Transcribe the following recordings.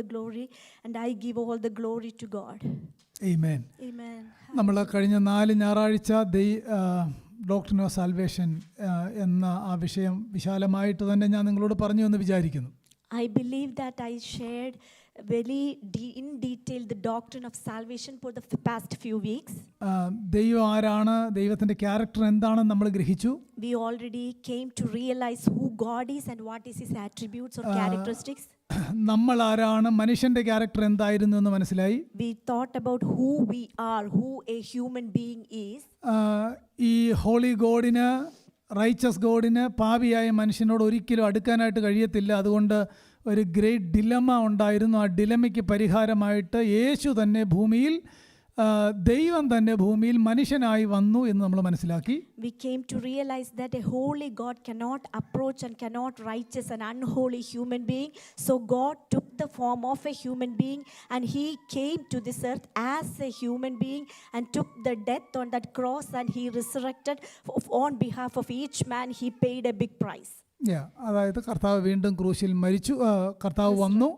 the glory, and I give all the glory to God. Amen. Amen. നമ്മൾ കഴിഞ്ഞ 4 ഞായറാഴ്ച doctrine of salvation എന്ന ആ വിഷയം വിശാലമായിട്ട് തന്നെ ഞാൻ നിങ്ങളോട് പറഞ്ഞു എന്ന് വിചാരിക്കുന്നു. I believe that I shared very in detail the doctrine of salvation for the past few weeks. ദൈവം ആരാണ്, ദൈവത്തിൻ്റെ ക്യാരക്ടർ എന്താണെന്ന് നമ്മൾ ഗ്രഹിച്ചു. We already came to realize who God is and what is his attributes or characteristics. നമ്മൾ ആരാണ്, മനുഷ്യൻ്റെ character എന്തായിരുന്നു എന്ന് മനസ്സിലായി. We thought about who we are, who a human being is. ഈ ഹോളി ഗോഡിന്, റൈച്ചസ് ഗോഡിന് പാപിയായ മനുഷ്യനോട് ഒരിക്കലും അടുക്കാനായിട്ട് കഴിയത്തില്ല. അതുകൊണ്ട് ഒരു ഗ്രേറ്റ് ഡിലമ ഉണ്ടായിരുന്നു. ആ ഡിലമയ്ക്ക് പരിഹാരമായിട്ട് യേശു തന്നെ ഭൂമിയിൽ, ദൈവം തന്നെ ഭൂമിയിൽ മനുഷ്യനായി വന്നു എന്ന് നമ്മൾ മനസ്സിലാക്കി. We came to realize that a holy God cannot approach and cannot righteous an unholy human being. So God took the form of a human being and he came to this earth as a human being and took the death on that cross, and he resurrected on behalf of each man. He paid a big price. അതായത് കർത്താവ് വീണ്ടും ക്രൂശിൽ മരിച്ചു. കർത്താവ് വന്നു,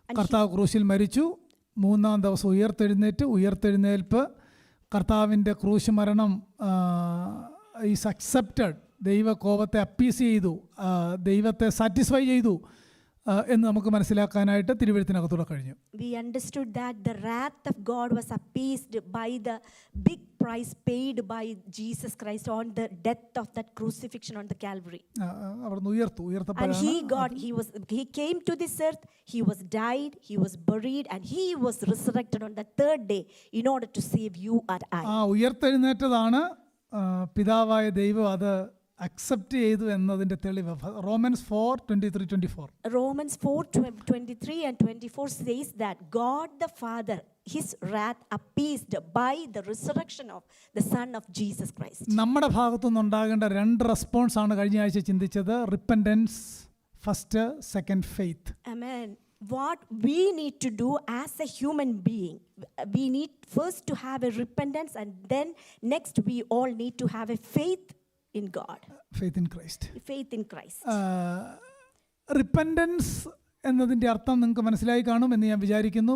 കർത്താവ് ക്രൂശിൽ മരിച്ചു, 3-ാം ദിവസം ഉയർത്തെഴുന്നേൽപ്പ്. കർത്താവിൻ്റെ ക്രൂശ് മരണം ഈസ് അക്സെപ്റ്റഡ്. ദൈവ കോപത്തെ അപ്പീസ് ചെയ്തു, ദൈവത്തെ സാറ്റിസ്ഫൈ ചെയ്തു എന്ന് നമുക്ക് മനസ്സിലാക്കാനായിട്ട് തിരുവെഴുത്തിനകത്തൂടെ കഴിഞ്ഞു. We understood that the wrath of God was appeased by the big price paid by Jesus Christ on the death of that crucifixion on the Calvary. അവിടുന്ന് And he came to this earth, he was died, he was buried, and he was resurrected on the third day in order to save you and I. ഉയർത്തെഴുന്നേറ്റതാണ് പിതാവായ ദൈവം അത് accept ചെയ്തു എന്നതിൻ്റെ തെളിവ്. Romans 4:23-24. Romans 4:23 and 24 says that God the Father, his wrath appeased by the resurrection of the Son of Jesus Christ. നമ്മുടെ ഭാഗത്തുനിന്ന് ഉണ്ടാകേണ്ട 2 response ആണ് കഴിഞ്ഞ ആഴ്ച ചിന്തിച്ചത്. Repentance first, second faith. Amen. What we need to do as a human being, we need first to have a repentance, and then next we all need to have a faith in God. Faith in Christ. Faith in Christ. Repentance എന്നതിൻ്റെ അർത്ഥം നിങ്ങൾക്ക് മനസ്സിലായി കാണും എന്ന് ഞാൻ വിചാരിക്കുന്നു.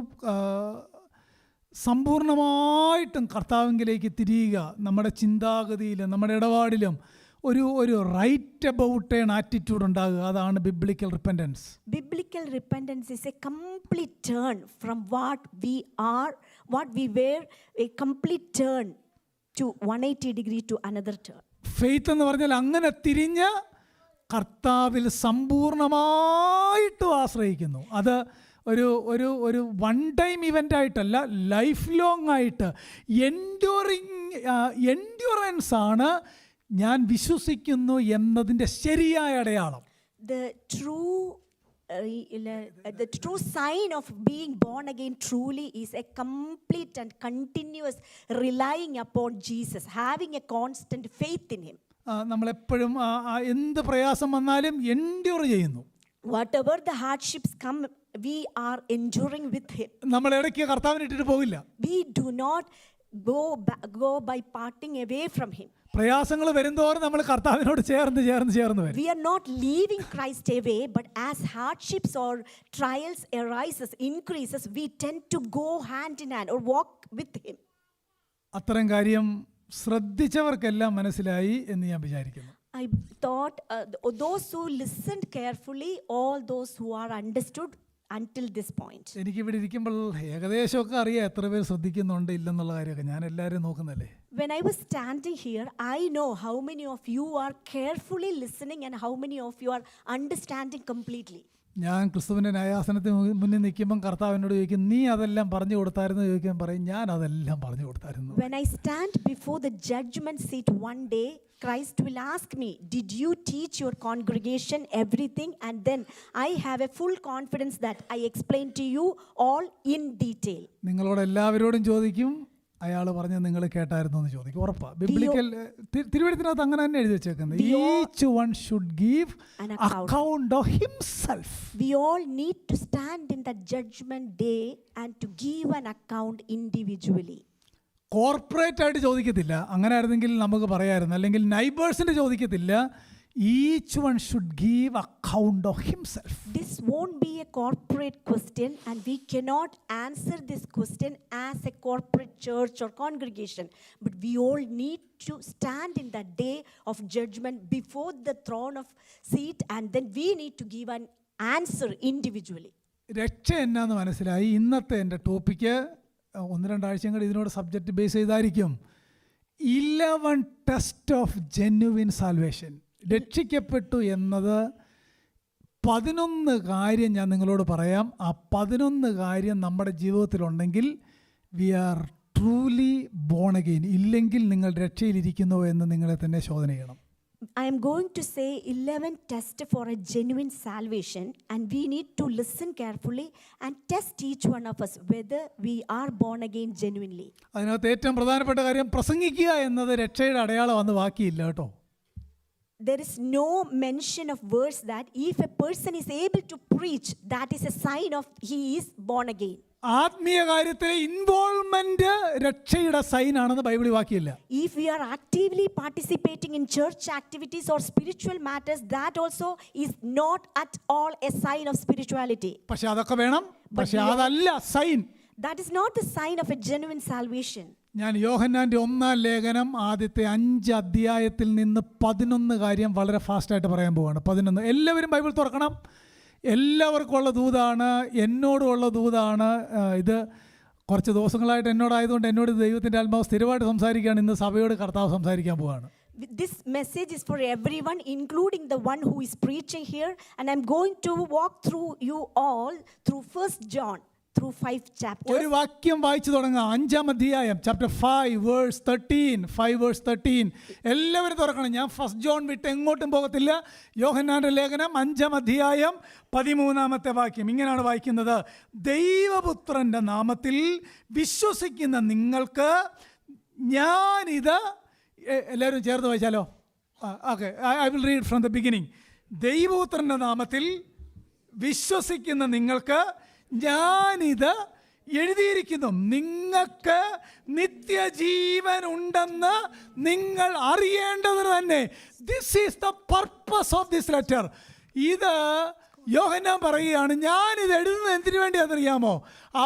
സമ്പൂർണ്ണമായിട്ടും കർത്താവിലേക്ക് തിരിയുക. നമ്മുടെ ചിന്താഗതിയിലും നമ്മുടെ ഇടപാടിലും ഒരു റൈറ്റ് അബൌട്ട് ഏൺ ആറ്റിറ്റ്യൂഡ് ഉണ്ടാകുക. അതാണ് biblical repentance. Biblical repentance is a complete turn from what we are, what we were, a complete turn to 180 degree to another turn. Faith എന്ന് പറഞ്ഞാൽ അങ്ങനെ തിരിഞ്ഞ് കർത്താവിൽ സമ്പൂർണ്ണമായിട്ടും ആശ്രയിക്കുന്നു. അത് ഒരു വൺ ടൈം ഇവൻ്റ് ആയിട്ടല്ല, ലൈഫ് ലോങ് ആയിട്ട് എൻഡ്യൂറൻസ് ആണ് ഞാൻ വിശ്വസിക്കുന്നു എന്നതിൻ്റെ ശരിയായ അടയാളം. The true sign of being born again truly is a complete and continuous relying upon Jesus, having a constant faith in him. നമ്മളെപ്പോഴും എന്ത് പ്രയാസം വന്നാലും എൻഡ്യൂർ ചെയ്യുന്നു. Whatever the hardships come, we are enduring with him. നമ്മൾ ഇടയ്ക്ക് കർത്താവിനെ ഇട്ടിട്ട് പോകില്ല. We do not go by parting away from him. പ്രയാസങ്ങൾ വരുന്തോറും നമ്മൾ കർത്താവിനോട് ചേർന്ന് വരും. We are not leaving Christ away, but as hardships or trials increases, we tend to go hand in hand or walk with him. അത്തരം കാര്യം ശ്രദ്ധിച്ചവർക്കെല്ലാം മനസ്സിലായി എന്ന് ഞാൻ വിചാരിക്കുന്നു. I thought those who listened carefully, all those who are understood until this point. എനിക്കിവിടെ ഇരിക്കുമ്പോൾ ഏകദേശമൊക്കെ അറിയാം എത്ര പേര് ശ്രദ്ധിക്കുന്നുണ്ട് ഇല്ലെന്നുള്ള കാര്യമൊക്കെ. ഞാൻ എല്ലാവരും നോക്കുന്നല്ലേ. When I was standing here, I know how many of you are carefully listening and how many of you are understanding completely. ഞാൻ ക്രിസ്തുവിൻ്റെ ന്യായാസനത്തിന് മുന്നിൽ നിൽക്കുമ്പം കർത്താവിനോട് ചോദിക്കും, നീ അതെല്ലാം പറഞ്ഞു കൊടുത്തായിരുന്നു ചോദിക്കാൻ പറയും, ഞാൻ അതെല്ലാം പറഞ്ഞു കൊടുത്തായിരുന്നു. When I stand before the judgment seat one day, Christ will ask me, did you teach your congregation everything? And then I have a full confidence that I explained to you all in detail. നിങ്ങളോട് എല്ലാവരോടും ചോദിക്കും, അയാൾ പറഞ്ഞ് നിങ്ങൾ കേട്ടായിരുന്നു എന്ന് ചോദിക്കും. ഉറപ്പാ. ബിബ്ലിക്കൽ തിരുവെഴുത്തിനകത്ത് അങ്ങനെ തന്നെ എഴുതി വെച്ചേക്കുന്നത്. Each one should give account of himself. We all need to stand in that judgment day and to give an account individually. Corporate ആയിട്ട് ചോദിക്കത്തില്ല. അങ്ങനെ ആയിരുന്നെങ്കിൽ നമുക്ക് പറയാമായിരുന്നു. അല്ലെങ്കിൽ നൈബേഴ്സിൻ്റെ ചോദിക്കത്തില്ല. Each one should give account of himself. This won't be a corporate question, and we cannot answer this question as a corporate church or congregation. But we all need to stand in the day of judgment before the throne of seat, and then we need to give an answer individually. രക്ഷ എന്നാന്ന് മനസ്സിലായി. ഇന്നത്തെ എൻ്റെ topic 1-2 ആഴ്ചയും കൂടി ഇതിനോട് subject base ചെയ്തായിരിക്കും. 11 test of genuine salvation. രക്ഷിക്കപ്പെട്ടു എന്നത് 11 കാര്യം ഞാൻ നിങ്ങളോട് പറയാം. ആ 11 കാര്യം നമ്മുടെ ജീവിതത്തിലുണ്ടെങ്കിൽ we are truly born again. ഇല്ലെങ്കിൽ നിങ്ങൾ രക്ഷയിലിരിക്കുന്നു എന്ന് നിങ്ങളെ തന്നെ ശോധന ചെയ്യണം. I am going to say 11 tests for a genuine salvation, and we need to listen carefully and test each one of us whether we are born again genuinely. അതിനകത്ത് ഏറ്റവും പ്രധാനപ്പെട്ട കാര്യം പ്രസംഗിക്കുക എന്നത് രക്ഷയുടെ അടയാളം അന്ന് ബാക്കിയില്ല കേട്ടോ. There is no mention of words that if a person is able to preach, that is a sign of he is born again. ആത്മീയ കാര്യത്തിലെ ഇൻവോൾവ്മെന്റ് രക്ഷയുടെ സൈൻ ആണെന്ന് ബൈബിളിൽ വാക്കിയില്ല. If we are actively participating in church activities or spiritual matters, that also is not at all a sign of spirituality. പക്ഷെ അതൊക്കെ വേണം. പക്ഷെ അതല്ല sign. That is not the sign of a genuine salvation. ഞാൻ യോഹന്നാൻ്റെ 1-ാം ലേഖനം ആദ്യത്തെ 5 അധ്യായത്തിൽ നിന്ന് 11 കാര്യം വളരെ ഫാസ്റ്റായിട്ട് പറയാൻ പോവുകയാണ്. 11. എല്ലാവരും ബൈബിൾ തുറക്കണം. എല്ലാവർക്കും ഉള്ള ദൂതാണ്, എന്നോടുമുള്ള ദൂതാണ്. ഇത് കുറച്ച് ദിവസങ്ങളായിട്ട് എന്നോടായതുകൊണ്ട് എന്നോട് ദൈവത്തിൻ്റെ ആത്മാവ് സ്ഥിരമായിട്ട് സംസാരിക്കുകയാണ്. ഇന്ന് സഭയോട് കർത്താവ് സംസാരിക്കാൻ പോവുകയാണ്. This message is for everyone, including the one who is preaching here, and I'm going to walk through you all through 1 John. Through 5 chapters. ഒരു വാക്യം വായിച്ചു തുടങ്ങാം. 5-ാം അധ്യായം ചാപ്റ്റർ 5 വേഴ്സ് 13. 5 വേഴ്സ് 13. എല്ലാവരും തുറക്കണം. ഞാൻ 1 ജോൺ വിട്ട് എങ്ങോട്ടും പോകത്തില്ല. യോഹന്നാന്റെ ലേഖനം 5-ാം അധ്യായം 13-ാമത്തെ വാക്യം ഇങ്ങനെയാണ് വായിക്കുന്നത്. ദൈവപുത്രന്റെ നാമത്തിൽ വിശ്വസിക്കുന്ന നിങ്ങൾക്ക് ഞാനിത്, എല്ലാവരും ചേർത്ത് വായിച്ചാലോ? Okay, I will read from the beginning. ദൈവപുത്രന്റെ നാമത്തിൽ വിശ്വസിക്കുന്ന നിങ്ങൾക്ക് ഞാനിത് എഴുതിയിരിക്കുന്നു, നിങ്ങൾക്ക് നിത്യജീവൻ ഉണ്ടെന്ന് നിങ്ങൾ അറിയേണ്ടത് തന്നെ. This is the purpose of this letter. ഇത് യോഹന്നാൻ പറയുകയാണ്. ഞാനിത് എഴുതുന്നത് എന്തിനു വേണ്ടിയാണെന്നറിയാമോ?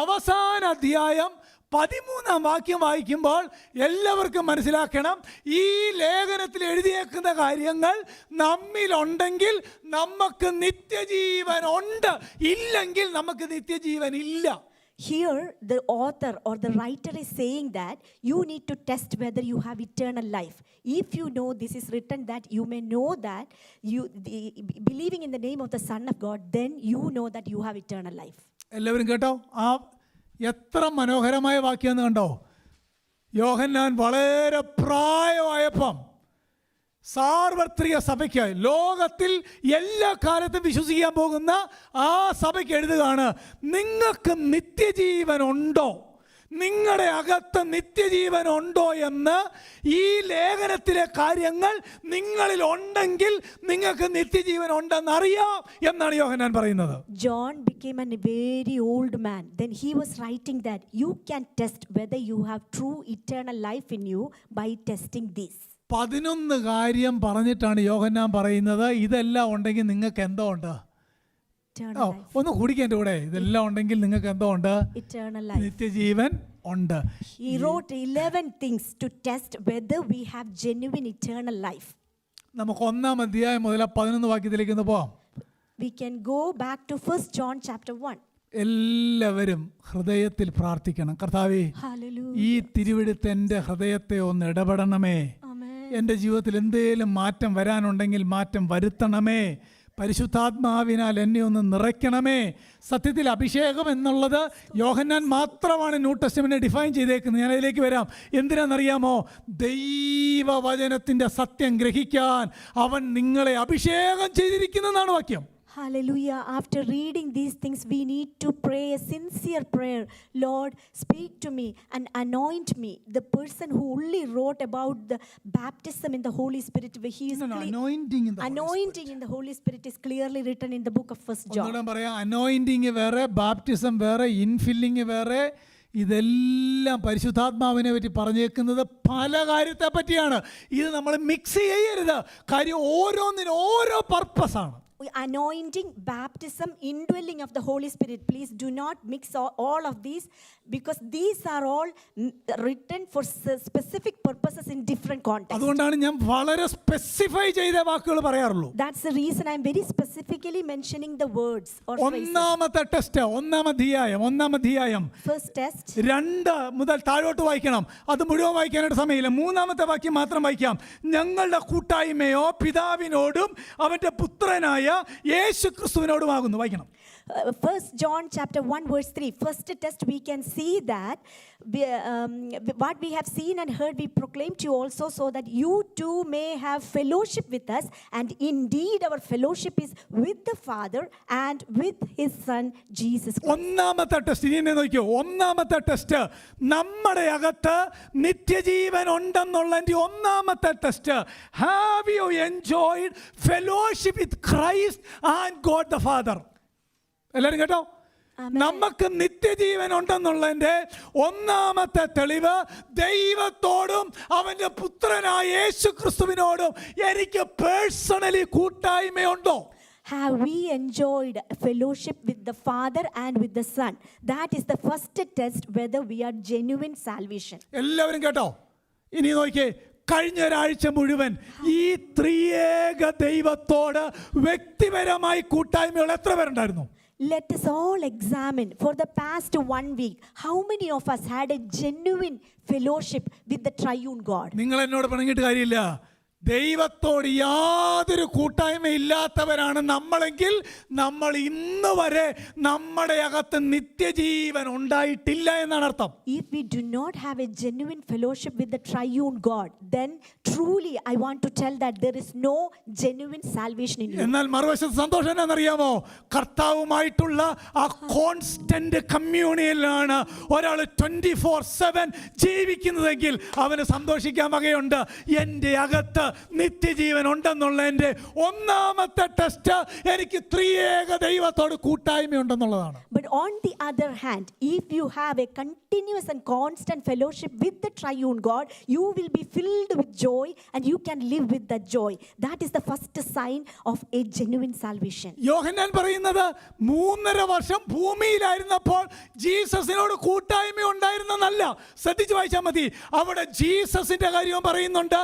അവസാന അധ്യായം 13-ാം വാക്യം വായിക്കുമ്പോൾ എല്ലാവർക്കും മനസ്സിലാക്കണം, ഈ ലേഖനത്തിൽ എഴുതിയേക്കുന്ന കാര്യങ്ങൾ നമ്മിലുണ്ടെങ്കിൽ നമുക്ക് നിത്യജീവൻ ഉണ്ട്, ഇല്ലെങ്കിൽ നമുക്ക് നിത്യജീവൻ ഇല്ല. Here the author or the writer is saying that you need to test whether you have eternal life. If you know this is written that you may know that believing in the name of the Son of God, then you know that you have eternal life. എല്ലാവരും കേട്ടോ? ആ എത്ര മനോഹരമായ വാക്യം കണ്ടോ? യോഹന്നാൻ വളരെ പ്രായമായപ്പം സാർവത്രിക സഭയ്ക്ക്, ലോകത്തിൽ എല്ലാ കാലത്തും വിശ്വസിക്കാൻ പോകുന്ന ആ സഭയ്ക്ക് എഴുതുകയാണ്, നിങ്ങൾക്ക് നിത്യജീവൻ ഉണ്ടോ, നിങ്ങളുടെ അകത്ത് നിത്യജീവൻ ഉണ്ടോ എന്ന് ഈ ലേഖനത്തിലെ കാര്യങ്ങൾ നിങ്ങളിൽ ഉണ്ടെങ്കിൽ നിങ്ങൾക്ക് നിത്യജീവൻ ഉണ്ടെന്ന് അറിയാം എന്നാണ് യോഹന്നാൻ പറയുന്നത്. John became a very old man. Then he was writing that you can test whether you have true eternal life in you by testing this. 11 കാര്യം പറഞ്ഞിട്ടാണ് യോഹന്നാൻ പറയുന്നത്, ഇതെല്ലാം ഉണ്ടെങ്കിൽ നിങ്ങൾക്ക് എന്തോ ഉണ്ട്. ഒന്ന് കുടിക്കാൻ എൻ്റെ കൂടെ, ഇതെല്ലാം ഉണ്ടെങ്കിൽ നിങ്ങൾക്ക് എന്തോ ഉണ്ട്? നിത്യജീവൻ ഉണ്ട്. He wrote 11 things to test whether we have genuine eternal life. നമുക്ക് 1-ാം അധ്യായം മുതൽ 11 വാക്യത്തിലേക്ക് ഒന്ന് പോവാം. We can go back to 1 John chapter 1. എല്ലാവരും ഹൃദയത്തിൽ പ്രാർത്ഥിക്കണം. കർത്താവേ, ഈ തിരുവെഴുത്ത് എൻ്റെ ഹൃദയത്തെ ഒന്ന് ഇടപെടണമേ. എൻ്റെ ജീവിതത്തിൽ എന്തെങ്കിലും മാറ്റം വരാനുണ്ടെങ്കിൽ മാറ്റം വരുത്തണമേ. പരിശുദ്ധാത്മാവിനാൽ എന്നെ ഒന്ന് നിറയ്ക്കണമേ. സത്യത്തിൽ അഭിഷേകം എന്നുള്ളത് യോഹന്നാൻ മാത്രമാണ് ന്യൂ ടെസ്റ്റ്മെന്റിനെ ഡിഫൈൻ ചെയ്തേക്കുന്നത്. ഞാൻ അതിലേക്ക് വരാം. എന്തിനാണെന്നറിയാമോ? ദൈവവചനത്തിൻ്റെ സത്യം ഗ്രഹിക്കാൻ അവൻ നിങ്ങളെ അഭിഷേകം ചെയ്തിരിക്കുന്നതാണ് വാക്യം. Hallelujah. After reading these things, we need to pray a sincere prayer. Lord, speak to me and anoint me. The person who only wrote about the baptism in the Holy Spirit, he is anointing in the Holy Spirit is clearly written in the book of 1 John. anointing വേറെ, baptism വേറെ, infilling വേറെ. ഇതെല്ലാം പരിശുദ്ധാത്മാവിനെ പറ്റി പറഞ്ഞേക്കുന്നത് പല കാര്യത്തെ പറ്റിയാണ്. ഇത് നമ്മൾ മിക്സ് ചെയ്യരുത്. കാര്യം ഓരോന്നിനും ഓരോ പർപ്പസാണ്. Anointing, baptism, indwelling of the Holy Spirit. Please do not mix all of these, because these are all written for specific purposes in different contexts. അതുകൊണ്ടാണ് ഞാൻ വളരെ സ്പെസിഫൈ ചെയ്ത വാക്കുകൾ പറയാറുള്ളൂ. That's the reason I'm very specifically mentioning the words or phrases. ഒന്നാമത്തെ test, ഒന്നാം അധ്യായം First test. 2 മുതൽ താഴോട്ട് വായിക്കണം. അത് മുഴുവൻ വായിക്കാനായിട്ട് സമയമില്ല. 3-ാമത്തെ വാക്യം മാത്രം വായിക്കാം. ഞങ്ങളുടെ കൂട്ടായ്മയോ പിതാവിനോടും അവന്റെ പുത്രനായ യേശു ക്രിസ്തുവിനോടുമാകുന്നു. വായിക്കണം. 1 John chapter 1 verse 3. First test, we can see that what we have seen and heard we proclaim to you also, so that you too may have fellowship with us. And indeed our fellowship is with the Father and with his Son Jesus Christ. ഒന്നാമത്തെ test ഇനി നോക്കിയോ. ഒന്നാമത്തെ test, നമ്മുടെ അകത്ത് നിത്യജീവൻ ഉണ്ടെന്നുള്ളതിന്റെ ഒന്നാമത്തെ test. Have you enjoyed fellowship with Christ and God the father? എല്ലാവരും കേട്ടോ? നമുക്ക് നിത്യജീവൻ ഉണ്ടെന്നുള്ളതിന്റെ ഒന്നാമത്തെ തെളിവ് ദൈവത്തോടും അവന്റെ പുത്രനായ യേശു ക്രിസ്തുവിനോടും എനിക്ക് personally കൂട്ടായ്മയുണ്ടോ? Have we enjoyed fellowship with the Father and with the Son? That is the first test whether we are genuine salvation. എല്ലാവരും കേട്ടോ? ഇനി നോക്കിയേ. കഴിഞ്ഞ ഒരാഴ്ച മുഴുവൻ ഈ ത്രിയേക ദൈവത്തോട് വ്യക്തിപരമായി കൂട്ടായ്മകൾ എത്ര പേരുണ്ടായിരുന്നു? Let us all examine for the past 1 week how many of us had a genuine fellowship with the triune God. നിങ്ങൾ എന്നോട് പറഞ്ഞിട്ട് കാര്യമില്ല. ദൈവത്തോട് യാതൊരു കൂട്ടായ്മ ഇല്ലാത്തവരാണ് നമ്മളെങ്കിൽ നമ്മൾ ഇന്ന് വരെ നമ്മുടെ അകത്ത് നിത്യജീവൻ ഉണ്ടായിട്ടില്ല എന്നാണ് അർത്ഥം. If we do not have a genuine fellowship with the triune God, then truly I want to tell that there is no genuine salvation in you. എന്നാൽ മറുവശത്ത് സന്തോഷം എന്നറിയാമോ? കർത്താവുമായിട്ടുള്ള ആ കോൺസ്റ്റന്റ് കമ്മ്യൂണിയനിലാണ് ഒരാൾ 24/7 ജീവിക്കുന്നതെങ്കിൽ അവന് സന്തോഷിക്കാൻ വകയുണ്ട്. എൻ്റെ അകത്ത് നിത്യജീവൻ ഉണ്ടെന്നുള്ളതിന്റെ ഒന്നാമത്തെ ടെസ്റ്റ് എനിക്ക് ത്രിയേക ദൈവത്തോട് കൂട്ടായ്മ ഉണ്ടെന്നുള്ളതാണ്. But on the other hand, if you have a continuous and constant fellowship with the triune God, you will be filled with joy and you can live with that joy. That is the first sign of a genuine salvation. യോഹന്നാൻ പറയുന്നത് 3.5 വർഷം ഭൂമിയിലായിരുന്നപ്പോൾ ജീസസിനോട് കൂട്ടായ്മ ഉണ്ടായിരുന്നെന്നല്ല. ശ്രദ്ധിച്ച് വായിച്ചാൽ മതി. അവിടെ ജീസസിന്റെ കാര്യം പറയുന്നുണ്ട്,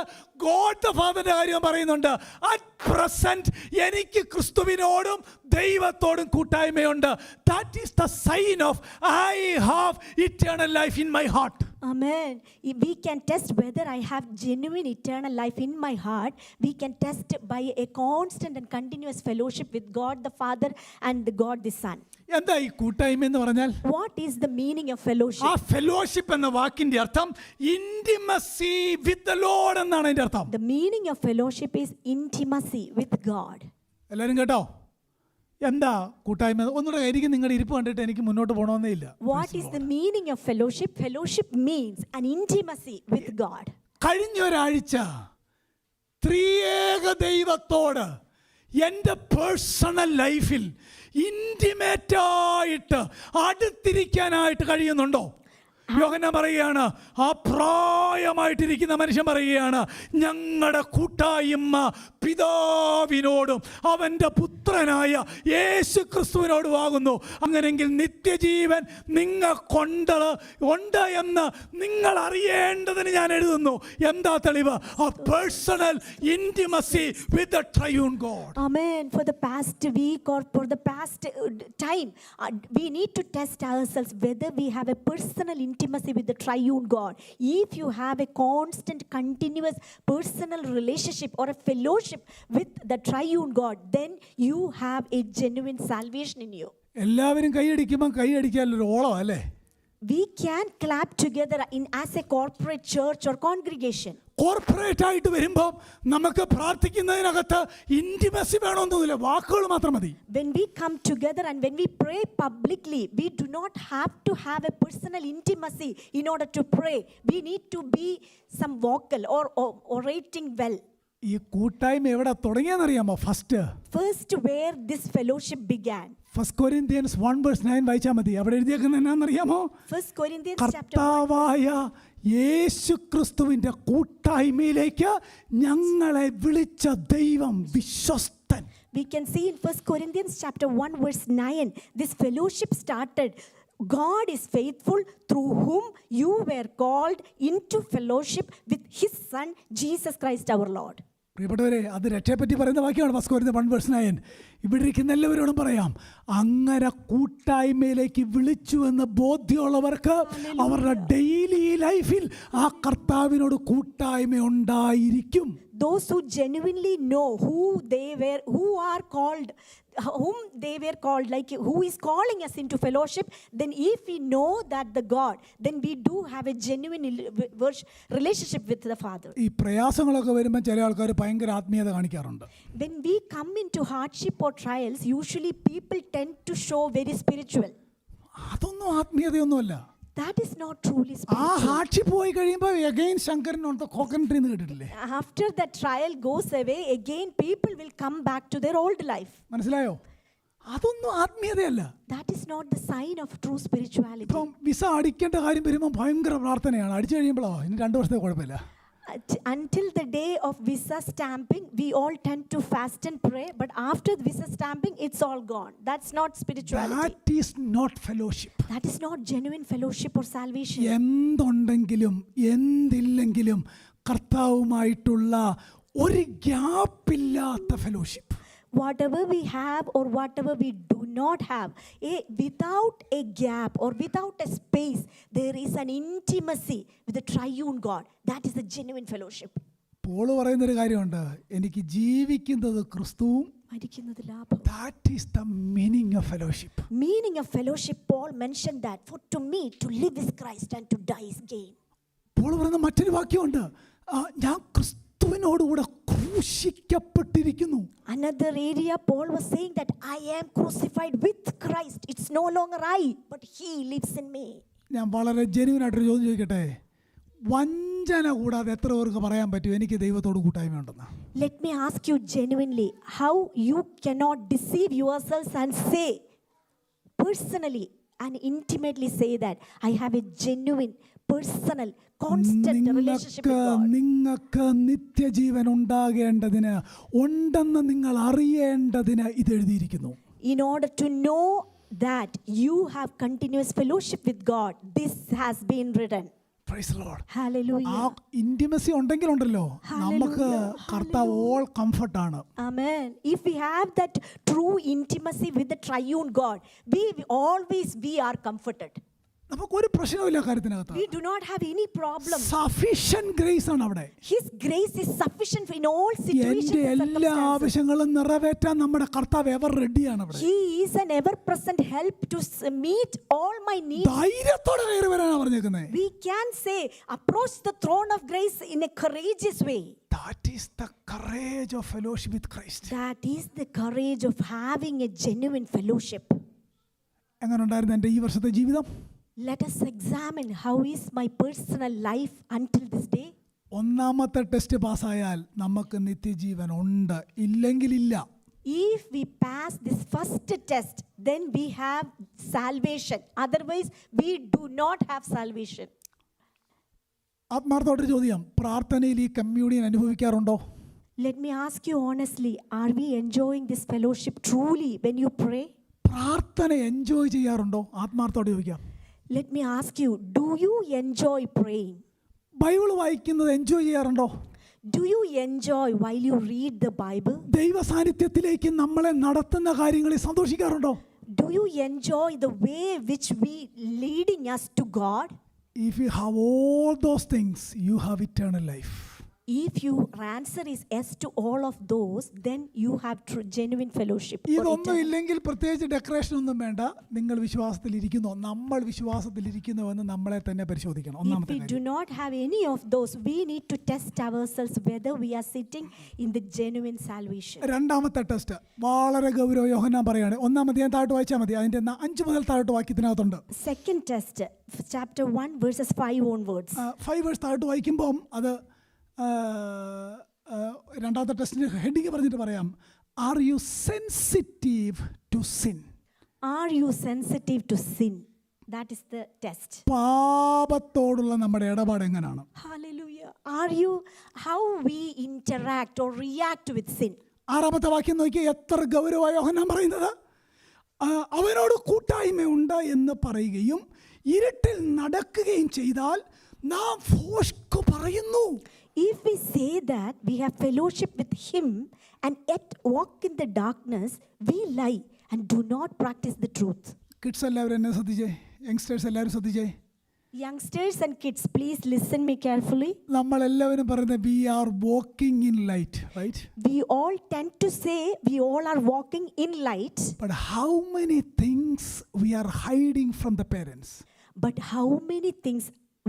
God the ഫാദറിന്റെ കാര്യം പറയുന്നുണ്ട്. അറ്റ് പ്രസന്റ് എനിക്ക് ക്രിസ്തുവിനോടും ദൈവത്തോടും കൂട്ടായ്മയുണ്ട്. That is the sign of I have eternal life in my heart. Amen. We can test whether I have genuine eternal life in my heart. We can test by a constant and continuous fellowship with God the Father and God the Son. എന്താ ഈ കൂട്ടായ്മ എന്ന് പറഞ്ഞാൽ? What is the meaning of fellowship? ആ fellowship എന്ന വാക്കിന്റെ അർത്ഥം intimacy with the Lord എന്നാണ് അതിന്റെ അർത്ഥം. The meaning of fellowship is intimacy with God. എല്ലാവരും കേട്ടോ? എന്താ കൂട്ടായ്മ? ഒന്നുകൂടെ എനിക്ക് നിങ്ങളുടെ ഇരിപ്പ് കണ്ടിട്ട് എനിക്ക് മുന്നോട്ട് പോകണമെന്നേ ഇല്ല. What is the meaning of fellowship? Fellowship means an intimacy with God. കഴിഞ്ഞ ഒരാഴ്ച ത്രിയേക ദൈവത്തോട് എൻ്റെ പേഴ്സണൽ ലൈഫിൽ ഇൻറ്റിമേറ്റായിട്ട് അടുത്തിരിക്കാനായിട്ട് കഴിയുന്നുണ്ടോ? യോഹന്നാൻ പറയുകയാണ്, ആ പ്രായമായിട്ടിരിക്കുന്ന മനുഷ്യൻ പറയുകയാണ്, ഞങ്ങളുടെ കൂട്ടായ്മ പിതാവിനോടും അവൻ്റെ പുത്രനായ യേശു ക്രിസ്തുവിനോടുമാകുന്നു. അങ്ങനെയെങ്കിൽ നിത്യജീവൻ നിങ്ങൾക്കുണ്ട് എന്ന് നിങ്ങൾ അറിയേണ്ടതിന് ഞാൻ എഴുതുന്നു. എന്താ തെളിവ്? ആ personal intimacy with the triune God. Amen. For the past week or for the past time, we need to test ourselves whether we have a personal intimacy with the triune God. If you have a constant, continuous personal relationship or a fellowship with the triune God, then you have a genuine salvation in you. എല്ലാവരും കൈയടിക്കുമ്പോൾ കൈയടിക്കാനൊരു ഓളം അല്ലേ? We can clap together as a corporate church or congregation. Corporate ആയിട്ട് വരുമ്പോൾ നമുക്ക് പ്രാർത്ഥിക്കുന്നതിനകത്ത് intimacy വേണമെന്നൊന്നുമില്ല, വാക്കുകൾ മാത്രം മതി. When we come together and when we pray publicly, we do not have to have a personal intimacy in order to pray. We need to be some vocal or orating well. ഈ കൂട്ടായ്മ എവിടെ തുടങ്ങിയെന്നറിയാമോ? First, where this fellowship began. 1 Corinthians 1:9 വായിച്ചാൽ മതി. അവിടെ എഴുതിയേക്കുന്നത് എന്നാണെന്നറിയാമോ? 1 Corinthians chapter 1. കർത്താവായ യേശു ക്രിസ്തുവിന്റെ കൂട്ടായ്മയിലേക്ക് ഞങ്ങളെ വിളിച്ച ദൈവം വിശ്വസ്തൻ. We can see in 1 Corinthians chapter 1 verse 9, this fellowship started. God is faithful, through whom you were called into fellowship with his son Jesus Christ our Lord. പ്രിയപ്പെട്ടവരെ, അത് രക്ഷയെപ്പറ്റി പറയുന്ന വാക്യമാണ് 1 Corinthians 1:9. ഇവിടെ ഇരിക്കുന്ന എല്ലാവരോടും പറയാം, അങ്ങനെ കൂട്ടായ്മയിലേക്ക് വിളിച്ചു എന്ന് ബോധ്യമുള്ളവർക്ക് അവരുടെ ഡെയിലി ലൈഫിൽ ആ കർത്താവിനോട് കൂട്ടായ്മ ഉണ്ടായിരിക്കും. Those who genuinely know whom they were called, like who is calling us into fellowship, then if we know that the God, then we do have a genuine relationship with the Father. ഈ പ്രയാസങ്ങളൊക്കെ വരുമ്പോൾ ചില ആൾക്കാർ ഭയങ്കര ആത്മീയത കാണിക്കാറുണ്ട്. When we come into hardship or trials, usually people tend to show very spiritual. അതൊന്നും ആത്മീയതയൊന്നുമല്ല. That is not truly ആ spiritual. ഹാർഡ്ഷിപ്പ് പോയി കഴിയുമ്പോൾ again ശങ്കരനോട് കോക്കനട്ട് ട്രീ എന്ന് കേട്ടിട്ടില്ലേ? After that trial goes away, again people will come back to their old life. മനസ്സിലായോ? അതൊന്നും ആത്മീയതയല്ല. That is not the sign of true spirituality. ഇപ്പം visa അടിക്കേണ്ട കാര്യം വരുമ്പോൾ ഭയങ്കര പ്രാർത്ഥനയാണ്. അടിച്ചു കഴിയുമ്പോഴോ ഇനി 2 വർഷത്തെ കുഴപ്പമില്ല. Until the day of visa stamping, we all tend to fast and pray, but after visa stamping, it's all gone. That's not spirituality. That is not fellowship. That is not genuine fellowship or salvation. എന്തുണ്ടെങ്കിലും എന്തില്ലെങ്കിലും കർത്താവുമായിട്ടുള്ള ഒരു ഗ്യാപ്പില്ലാത്ത fellowship. Whatever we have or whatever we do not have, without a gap or without a space, there is an intimacy with the triune God. That is the genuine fellowship. Paul പറയുന്നൊരു കാര്യമുണ്ട്, എനിക്ക് ജീവിക്കുന്നത് ക്രിസ്തുവും. That is the meaning of fellowship. Meaning of fellowship, Paul mentioned that, for to me to live is Christ and to die is gain. Paul പറയുന്ന മറ്റൊരു വാക്യമുണ്ട്, ഞാൻ ക്രിസ്തുവിനോടുകൂടെ ക്രൂശിക്കപ്പെട്ടിരിക്കുന്നു. Another area, Paul was saying that I am crucified with Christ. It's no longer I, but he lives in me. ഞാൻ വളരെ ജെന്യുവനായിട്ടൊരു ചോദ്യം ചോദിക്കട്ടെ, വഞ്ചന കൂടാതെ എത്ര പേർക്ക് പറയാൻ പറ്റും എനിക്ക് ദൈവത്തോട് കൂട്ടായ്മയുണ്ടെന്ന്? Let me ask you genuinely, how you cannot deceive yourselves and say personally and intimately say that I have a genuine, personal, constant relationship with God. നിങ്ങൾക്ക് നിത്യജീവൻ ഉണ്ടാകേണ്ടതിന്, ഉണ്ടെന്ന് നിങ്ങൾ അറിയേണ്ടതിന് ഇത് എഴുതിയിരിക്കുന്നു. In order to know that you have continuous fellowship with God, this has been written. Praise the Lord. Hallelujah. ആ intimacy ഉണ്ടെങ്കിലുണ്ടല്ലോ നമുക്ക് കർത്താവ് ഓൾ കംഫർട്ട് ആണ്. Amen. If we have that true intimacy with the triune God, we are comforted. നമുക്കൊരു പ്രശ്നമില്ല കാര്യത്തിനകത്ത്. We do not have any problem. Sufficient grace ആണ് അവിടെ. His grace is sufficient in all situations എൻ്റെ and എല്ലാ circumstances. ആവശ്യങ്ങളും നിറവേറ്റാൻ നമ്മുടെ കർത്താവ് എവർ റെഡിയാണ് അവിടെ. He is an ever-present help to meet all my needs. ധൈര്യത്തോടെ കയറി വരാനാണ് പറഞ്ഞേക്കുന്നത്. We can say, approach the throne of grace in a courageous way. That is the courage of fellowship with Christ. That is the courage of having a genuine fellowship. എങ്ങനെ ഉണ്ടായിരുന്നു എൻ്റെ ഈ വർഷത്തെ ജീവിതം? Let us examine how is my personal life until this day. ഒന്നാമത്തെ test പാസ്സായാൽ നമുക്ക് നിത്യജീവൻ ഉണ്ട്, ഇല്ലെങ്കിലില്ല. If we pass this first test, then we have salvation. Otherwise, we do not have salvation. ആത്മാർത്ഥമായിട്ടൊരു ചോദ്യം, പ്രാർത്ഥനയിൽ ഈ communion അനുഭവിക്കാറുണ്ടോ? Let me ask you honestly, are we enjoying this fellowship truly when you pray? പ്രാർത്ഥന enjoy ചെയ്യാറുണ്ടോ? ആത്മാർത്ഥത്തോടെ ചോദിക്കാം. Let me ask you, do you enjoy praying? Bible വായിക്കുന്നത് enjoy ചെയ്യാറുണ്ടോ? Do you enjoy while you read the Bible? ദൈവ സാന്നിധ്യത്തിലേക്ക് നമ്മളെ നടത്തുന്ന കാര്യങ്ങളിൽ സന്തോഷിക്കാറുണ്ടോ? Do you enjoy the way which we leading us to God? If you have all those things, you have eternal life. If your answer is yes to all of those, then you have genuine fellowship. ഇതൊന്നും ഇല്ലെങ്കിൽ പ്രത്യേകിച്ച് decoration ഒന്നും വേണ്ട. നിങ്ങൾ വിശ്വാസത്തിലിരിക്കുന്നു, നമ്മൾ വിശ്വാസത്തിലിരിക്കുന്നുവെന്ന് നമ്മളെ തന്നെ പരിശോധിക്കണം. If we do not have any of those, we need to test ourselves whether we are sitting in the genuine salvation. രണ്ടാമത്തെ ടെസ്റ്റ് വളരെ ഗൗരവം യോഹന്നാൻ പറയാണ്. ഒന്നാമത് ഞാൻ താഴോട്ട് വായിച്ചാൽ മതി, അതിന്റെ 5 മുതൽ താഴോട്ട് വാക്യത്തിനകത്തുണ്ട്. Second test, chapter 1 verses 5 onwards. 5 verse താഴോട്ട് വായിക്കുമ്പോൾ അത് രണ്ടാമത്തെ ടെസ്റ്റിൻ്റെ ഹെഡിങ് പറഞ്ഞിട്ട് പറയാം. Are you sensitive to sin? Are you sensitive to sin? That is the test. പാപത്തോടുള്ള നമ്മുടെ ഇടപാട് എങ്ങനെയാണ്? Hallelujah. How we interact or react with sin? ആറാമത്തെ വാക്യം നോക്കി, എത്ര ഗൗരവമായ യോഹന്നാൻ പറയുന്നത്. അവനോട് കൂട്ടായ്മയുണ്ട് എന്ന് പറയുകയും ഇരുട്ടിൽ നടക്കുകയും ചെയ്താൽ നാം ഭോഷ്ക് പറയുന്നു. If we say that we have fellowship with him and yet walk in the darkness, we lie and do not practice the truth. Kids എല്ലാവരും എന്നെ ശ്രദ്ധിച്ചേ, യങ്സ്റ്റേഴ്സ് എല്ലാവരും ശ്രദ്ധിച്ചേ. Youngsters and kids, please listen me carefully. നമ്മളെല്ലാവരും പറയുന്നത് we are walking in light, right? We all tend to say we all are walking in light. But how many things we are hiding from the parents? But how many things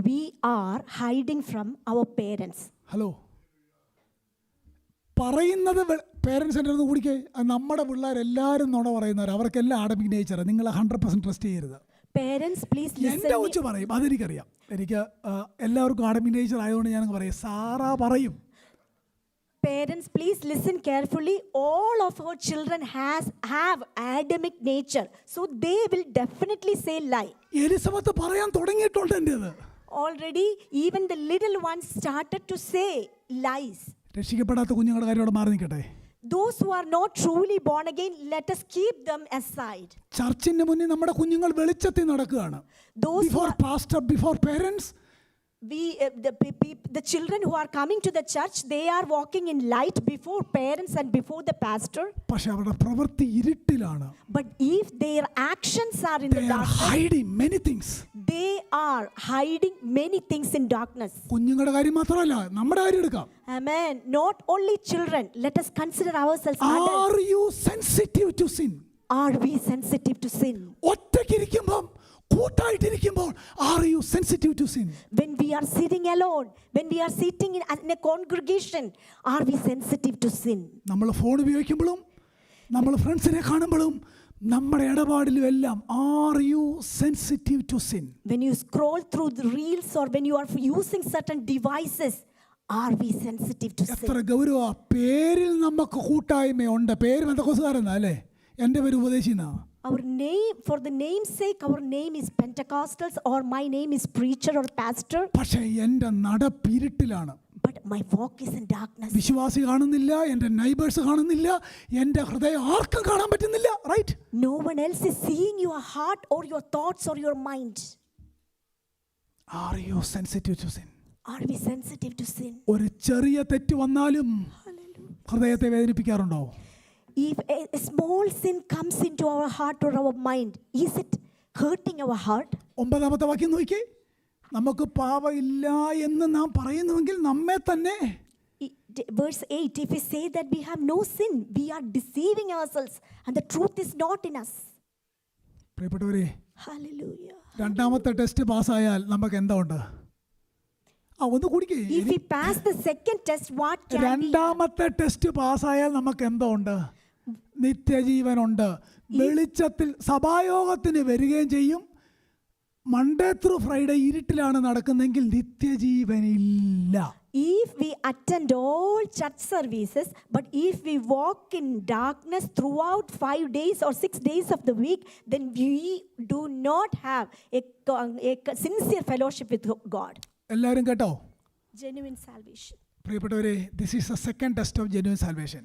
we are hiding from our parents? Hello, പറയുന്നത് parents എൻ്റെ അടുത്ത് കൂടിക്കേ. നമ്മുടെ പിള്ളേരെല്ലാവരും നുണ പറയുന്നവർ, അവർക്കെല്ലാം Adamic nature. നിങ്ങൾ 100% trust ചെയ്യരുത്. Parents, please listen. എൻ്റെ കൊച്ചു പറയും, അതെനിക്കറിയാം. എനിക്ക് എല്ലാവർക്കും ആഡമിക് നേച്ചർ ആയതുകൊണ്ട് ഞാനങ്ങ് പറയും. സാറാ പറയും. Parents, please listen carefully. All of our children have Adamic nature, so they will definitely say lie. Elizabeth പറയാൻ തുടങ്ങിയിട്ടുണ്ട് എൻ്റേത്. Already, even the little ones started to say lies. രക്ഷിക്കപ്പെടാത്ത കുഞ്ഞുങ്ങളുടെ കാര്യം അവിടെ മാറി നിൽക്കട്ടെ. Those who are not truly born again, let us keep them aside. ചർച്ചിന്റെ മുന്നിൽ നമ്മുടെ കുഞ്ഞുങ്ങൾ വെളിച്ചത്തിൽ നടക്കുകയാണ്. Before pastor, before parents. The children who are coming to the church, they are walking in light before parents and before the pastor. പക്ഷേ അവരുടെ പ്രവൃത്തി ഇരുട്ടിലാണ്. But if their actions are in the darkness, hiding many things. They are hiding many things in darkness. കുഞ്ഞുങ്ങളുടെ കാര്യം മാത്രമല്ല, നമ്മുടെ കാര്യം എടുക്കാം. Amen. Not only children. Let us consider ourselves adults. Are you sensitive to sin? Are we sensitive to sin? ഒറ്റയ്ക്കിരിക്കുമ്പോൾ, കൂട്ടായിട്ടിരിക്കുമ്പോൾ, are you sensitive to sin? When we are sitting alone, when we are sitting in a congregation, are we sensitive to sin? നമ്മൾ phone ഉപയോഗിക്കുമ്പോഴും നമ്മൾ ഫ്രണ്ട്സിനെ കാണുമ്പോഴും നമ്മുടെ ഇടപാടിലും എല്ലാം are you sensitive to sin? When you scroll through the reels or when you are using certain devices, are we sensitive to sin? എത്ര ഗൗരവ. പേരിൽ നമുക്ക് കൂട്ടായ്മയുണ്ട്. പേര് പെന്തക്കോസ്തുകാരെന്നാ അല്ലേ? എൻ്റെ പേര് ഉപദേശിന്നാ. Our name, for the name's sake, our name is Pentecostals or my name is preacher or pastor. പക്ഷേ എൻ്റെ നടപ്പിരുട്ടിലാണ്. But my walk is in darkness. വിശ്വാസി കാണുന്നില്ല, എൻ്റെ നൈബേഴ്സ് കാണുന്നില്ല, എൻ്റെ ഹൃദയം ആർക്കും കാണാൻ പറ്റുന്നില്ല. Right? No one else is seeing your heart or your thoughts or your mind. Are you sensitive to sin? Are we sensitive to sin? ഒരു ചെറിയ തെറ്റ് വന്നാലും ഹൃദയത്തെ വേദനിപ്പിക്കാറുണ്ടോ? If a small sin comes into our heart or our mind, is it hurting our heart? 9-ാമത്തെ വാക്യം നോക്കിക്കേ. നമുക്ക് പാപമില്ല എന്ന് നാം പറയുന്നുവെങ്കിൽ നമ്മെ തന്നെ. Verse 8, if we say that we have no sin, we are deceiving ourselves and the truth is not in us. പ്രിയപ്പെട്ടവരെ, Hallelujah. രണ്ടാമത്തെ test പാസ്സായാൽ നമുക്ക് എന്താ ഉണ്ട്? ഒന്ന് കുടിക്കേ. If we pass the second test, what can we? രണ്ടാമത്തെ test പാസ്സായാൽ നമുക്ക് എന്തോ ഉണ്ട്? നിത്യജീവനുണ്ട്. വെളിച്ചത്തിൽ സഭായോഗത്തിന് വരികയും ചെയ്യും. മൺഡേ ത്രൂ ഫ്രൈഡേ ഇരുട്ടിലാണ് നടക്കുന്നെങ്കിൽ നിത്യജീവനില്ല. If we attend all church services, but if we walk in darkness throughout 5 days or 6 days of the week, then we do not have a sincere fellowship with God. എല്ലാവരും കേട്ടോ? Genuine salvation. പ്രിയപ്പെട്ടവരെ, this is the second test of genuine salvation.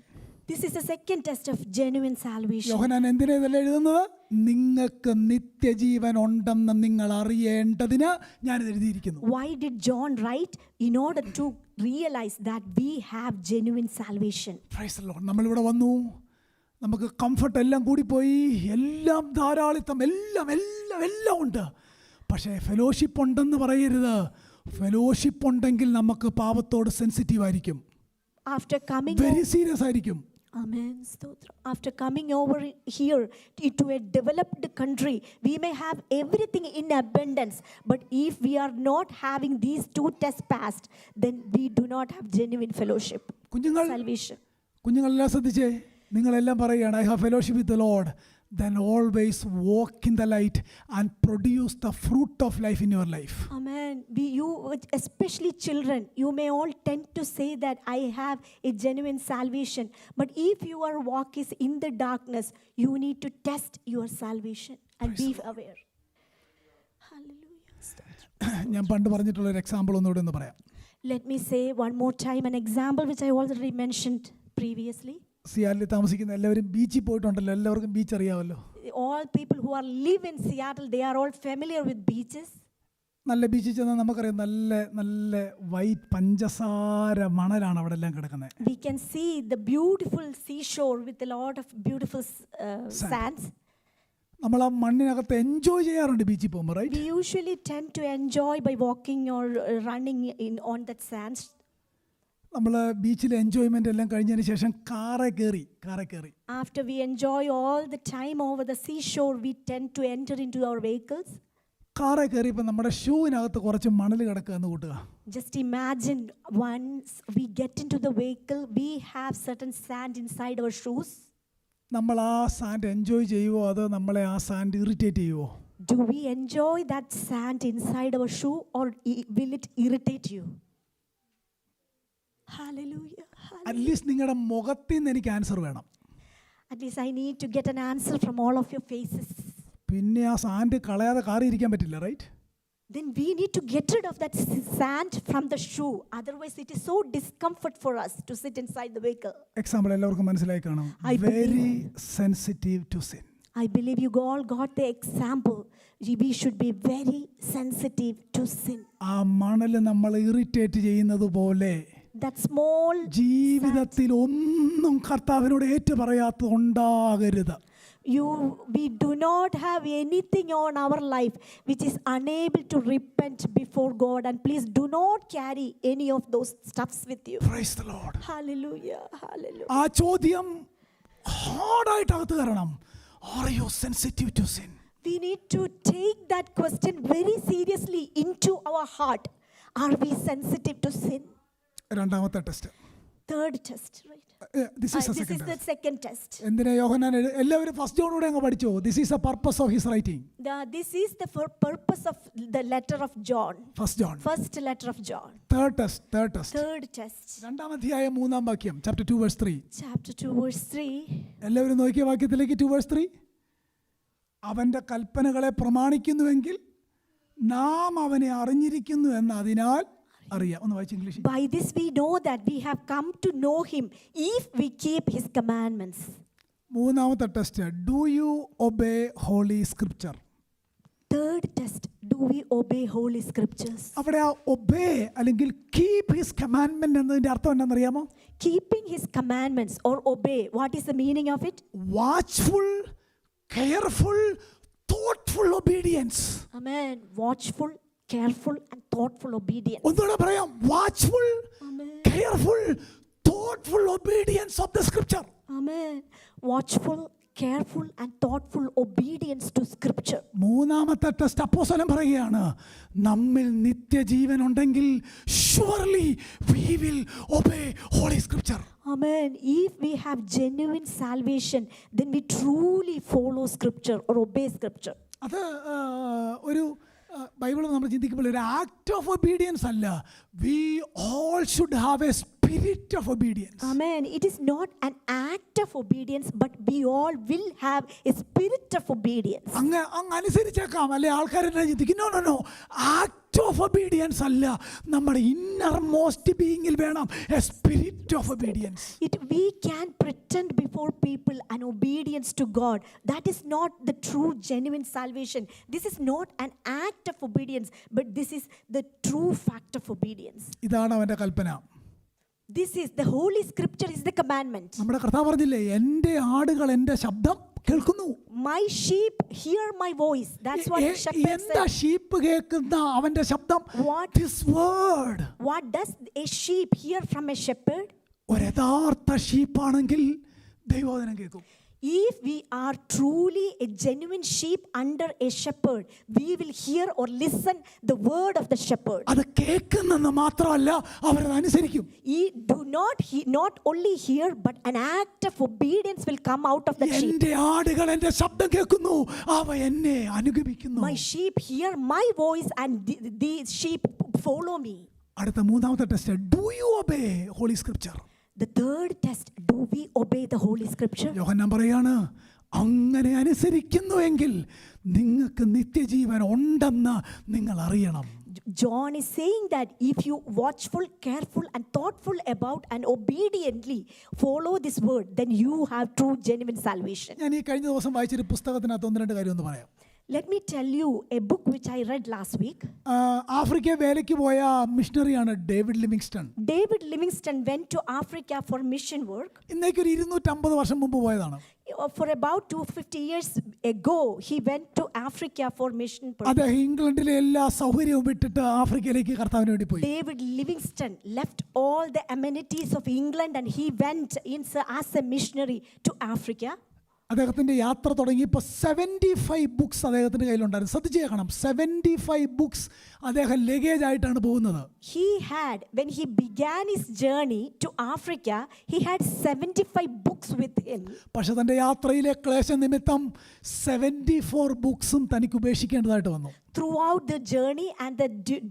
This is the second test of genuine salvation. യോഹന്നാൻ എന്തിനാ ഇതെല്ലാം എഴുതുന്നത്? നിങ്ങൾക്ക് നിത്യജീവൻ ഉണ്ടെന്ന് നിങ്ങൾ അറിയേണ്ടതിന് ഞാനിത് എഴുതിയിരിക്കുന്നു. Why did John write? In order to realize that we have genuine salvation. Praise the Lord. നമ്മളിവിടെ വന്നു, നമുക്ക് കംഫർട്ട് എല്ലാം കൂടിപ്പോയി, എല്ലാം ധാരാളിത്തം, എല്ലാം ഉണ്ട്. പക്ഷേ ഫെലോഷിപ്പ് ഉണ്ടെന്ന് പറയരുത്. ഫെലോഷിപ്പ് ഉണ്ടെങ്കിൽ നമുക്ക് പാപത്തോട് സെൻസിറ്റീവ് ആയിരിക്കും. After coming വെരി സീരിയസ് ആയിരിക്കും. Amen. After coming over here to a developed country, we may have everything in abundance. But if we are not having these 2 tests passed, then we do not have genuine fellowship. കുഞ്ഞുങ്ങളെല്ലാം ശ്രദ്ധിച്ചേ. നിങ്ങളെല്ലാം പറയുകയാണ്, I have fellowship with the Lord. then always walk in the light and produce the fruit of life in your life. Amen. You, especially children, you may all tend to say that I have a genuine salvation. But if your walk is in the darkness, you need to test your salvation and be aware. Hallelujah. ഞാൻ പണ്ട് പറഞ്ഞിട്ടുള്ള ഒരു example ഒന്നുകൂടെ ഒന്ന് പറയാം. Let me say one more time an example which I already mentioned previously. Seattle താമസിക്കുന്ന എല്ലാവരും ബീച്ചിൽ പോയിട്ടുണ്ടല്ലോ, എല്ലാവർക്കും ബീച്ച് അറിയാമല്ലോ. All people who live in Seattle, they are all familiar with beaches. നല്ല ബീച്ചിൽ ചെന്നാൽ നമുക്കറിയാം, നല്ല നല്ല വൈറ്റ് പഞ്ചസാര മണലാണ് അവിടെ എല്ലാം കിടക്കുന്നത്. We can see the beautiful seashore with a lot of beautiful sands. നമ്മൾ ആ മണ്ണിനകത്ത് എൻജോയ് ചെയ്യാറുണ്ട് ബീച്ചിൽ പോകുമ്പോൾ, right? We usually tend to enjoy by walking or running on that sands. നമ്മൾ ബീച്ചിലെ എൻജോയ്മെൻ്റ് എല്ലാം കഴിഞ്ഞതിന് ശേഷം കാറേ കയറി. After we enjoy all the time over the seashore, we tend to enter into our vehicles. കാറേ കയറിയപ്പോൾ നമ്മുടെ ഷൂവിനകത്ത് കുറച്ച് മണൽ കിടക്കുക എന്ന് കൂട്ടുക. Just imagine once we get into the vehicle, we have certain sand inside our shoes. നമ്മൾ ആ sand enjoy ചെയ്യുമോ അതോ നമ്മളെ ആ സാൻഡ് ഇറിറ്റേറ്റ് ചെയ്യുമോ? Do we enjoy that sand inside our shoe or will it irritate you? Hallelujah. At least നിങ്ങളുടെ മുഖത്തിൽ നിന്ന് എനിക്ക് ആൻസർ വേണം. At least I need to get an answer from all of your faces. പിന്നെ ആ sand കളയാതെ കാറി ഇരിക്കാൻ പറ്റില്ല, right? Then we need to get rid of that sand from the shoe. Otherwise it is so discomfort for us to sit inside the vehicle. Example എല്ലാവർക്കും മനസ്സിലായി കാണും. Very sensitive to sin. I believe you all got the example. We should be very sensitive to sin. ആ മണൽ നമ്മൾ irritate ചെയ്യുന്നത് പോലെ That small ജീവിതത്തിൽ ഒന്നും കർത്താവിനോട് ഏറ്റു പറയാത്തത് ഉണ്ടാകരുത്. We do not have anything on our life which is unable to repent before God, and please do not carry any of those stuffs with you. Praise the Lord. Hallelujah. Hallelujah. ആ ചോദ്യം ഹാർഡായിട്ട് അകത്ത് കയറണം. Are you sensitive to sin? We need to take that question very seriously into our heart. Are we sensitive to sin? രണ്ടാമത്തെ test. Third test, right? This is the second test. എന്തിനാ യോഹന്നാൻ എല്ലാവരും first ജോണോടെ അങ്ങ് പഠിച്ചോ? This is the purpose of his writing. This is the purpose of the letter of John. First letter of John. Third test. രണ്ടാം അധ്യായം 3-ാം വാക്യം, chapter 2 verse 3. Chapter 2 verse 3. എല്ലാവരും നോക്കിയ വാക്യത്തിലേക്ക് 2 verse 3. അവന്റെ കൽപ്പനകളെ പ്രമാണിക്കുന്നുവെങ്കിൽ നാം അവനെ അറിഞ്ഞിരിക്കുന്നു എന്ന് അതിനാൽ അറിയാം. ഒന്ന് വായിച്ച് English. By this we know that we have come to know him if we keep his commandments. മൂന്നാമത്തെ test, do you obey holy scripture? Third test, do we obey holy scriptures? അവിടെ ആ obey അല്ലെങ്കിൽ keep his commandment എന്നതിന്റെ അർത്ഥം എന്താണെന്ന് അറിയാമോ? Keeping his commandments or obey, what is the meaning of it? Watchful, careful, thoughtful obedience. Amen. Watchful, careful and thoughtful obedience. ഒന്നുകൂടെ പറയാം, watchful, careful, thoughtful obedience of the scripture. Amen. Watchful, careful and thoughtful obedience to scripture. മൂന്നാമത്തെ test അപ്പോസ്തലൻ പറയുകയാണ്, നമ്മിൽ നിത്യജീവൻ ഉണ്ടെങ്കിൽ surely we will obey holy scripture. Amen. If we have genuine salvation, then we truly follow scripture or obey scripture. അത് ഒരു Bible നമ്മൾ ചിന്തിക്കുമ്പോൾ ഒരു ആക്ട് ഓഫ് ഒബീഡിയൻസ് അല്ല. We all should have A spirit of obedience. Amen. It is not an act of obedience, but we all will have a spirit of obedience. അങ്ങ് അനുസരിച്ചേക്കാം അല്ലെ, ആൾക്കാരെല്ലാം ചിന്തിക്കും നോ ആക്ട് ഓഫ് ഒബീഡിയൻസ് അല്ല, നമ്മുടെ inner most ബീയിങ്ങിൽ വേണം A spirit of obedience. We can pretend before people an obedience to God. That is not the true genuine salvation. This is not an act of obedience, but this is the true fact of obedience. ഇതാണ് അവന്റെ കൽപ്പന. This is the holy scripture is the commandment. നമ്മുടെ കർത്താവ് പറഞ്ഞില്ലേ, എൻ്റെ ആടുകൾ എൻ്റെ ശബ്ദം കേൾക്കുന്നു. My sheep hear my voice. That's what the shepherd said. എന്താ ഷീപ്പ് കേൾക്കുന്ന അവന്റെ ശബ്ദം? This word. What does a sheep hear from a shepherd? ഒരു യഥാർത്ഥ ഷീപ്പാണെങ്കിൽ ദൈവവചനം കേൾക്കും. If we are truly a genuine sheep under a shepherd, we will hear or listen the word of the shepherd. അത് കേൾക്കുന്നെന്ന് മാത്രമല്ല, അവരത് അനുസരിക്കും. Not only hear, but an act of obedience will come out of the sheep. എൻ്റെ ആടുകൾ എൻ്റെ ശബ്ദം കേൾക്കുന്നു, അവ എന്നെ അനുഗമിക്കുന്നു. My sheep hear my voice and these sheep follow me. അടുത്ത മൂന്നാമത്തെ test, do you obey holy scripture? The third test, do we obey the holy scripture? യോഹന്നാൻ പറയാണ്, അങ്ങനെ അനുസരിക്കുന്നുവെങ്കിൽ നിങ്ങൾക്ക് നിത്യജീവൻ ഉണ്ടെന്ന് നിങ്ങൾ അറിയണം. John is saying that if you watchful, careful and thoughtful about and obediently follow this word, then you have true genuine salvation. ഞാൻ ഈ കഴിഞ്ഞ ദിവസം വായിച്ചൊരു പുസ്തകത്തിനകത്ത് ഒന്ന് രണ്ട് കാര്യം ഒന്ന് പറയാം. Let me tell you a book which I read last week. Africa വേലയ്ക്ക് പോയ മിഷണറിയാണ് David Livingstone. David Livingstone went to Africa for mission work. ഇന്നേക്ക് ഒരു 250 വർഷം മുമ്പ് പോയതാണ്. For about 250 years ago, he went to Africa for mission purpose. അദ്ദേഹം ഇംഗ്ലണ്ടിലെ എല്ലാ സൗകര്യവും വിട്ടിട്ട് ആഫ്രിക്കയിലേക്ക് കർത്താവിന് വേണ്ടി പോയി. David Livingstone left all the amenities of England and he went as a missionary to Africa. അദ്ദേഹത്തിൻ്റെ യാത്ര തുടങ്ങിയപ്പോൾ 75 ബുക്സ് അദ്ദേഹത്തിൻ്റെ കയ്യിലുണ്ടായിരുന്നു. ശ്രദ്ധിച്ച് കേൾക്കണം, 75 ബുക്സ് അദ്ദേഹം ലഗേജ് ആയിട്ടാണ് പോകുന്നത്. He had, when he began his journey to Africa, he had 75 books with him. പക്ഷെ തൻ്റെ യാത്രയിലെ ക്ലേശ നിമിത്തം 74 ബുക്സും തനിക്ക് ഉപേക്ഷിക്കേണ്ടതായിട്ട് വന്നു. Throughout the journey and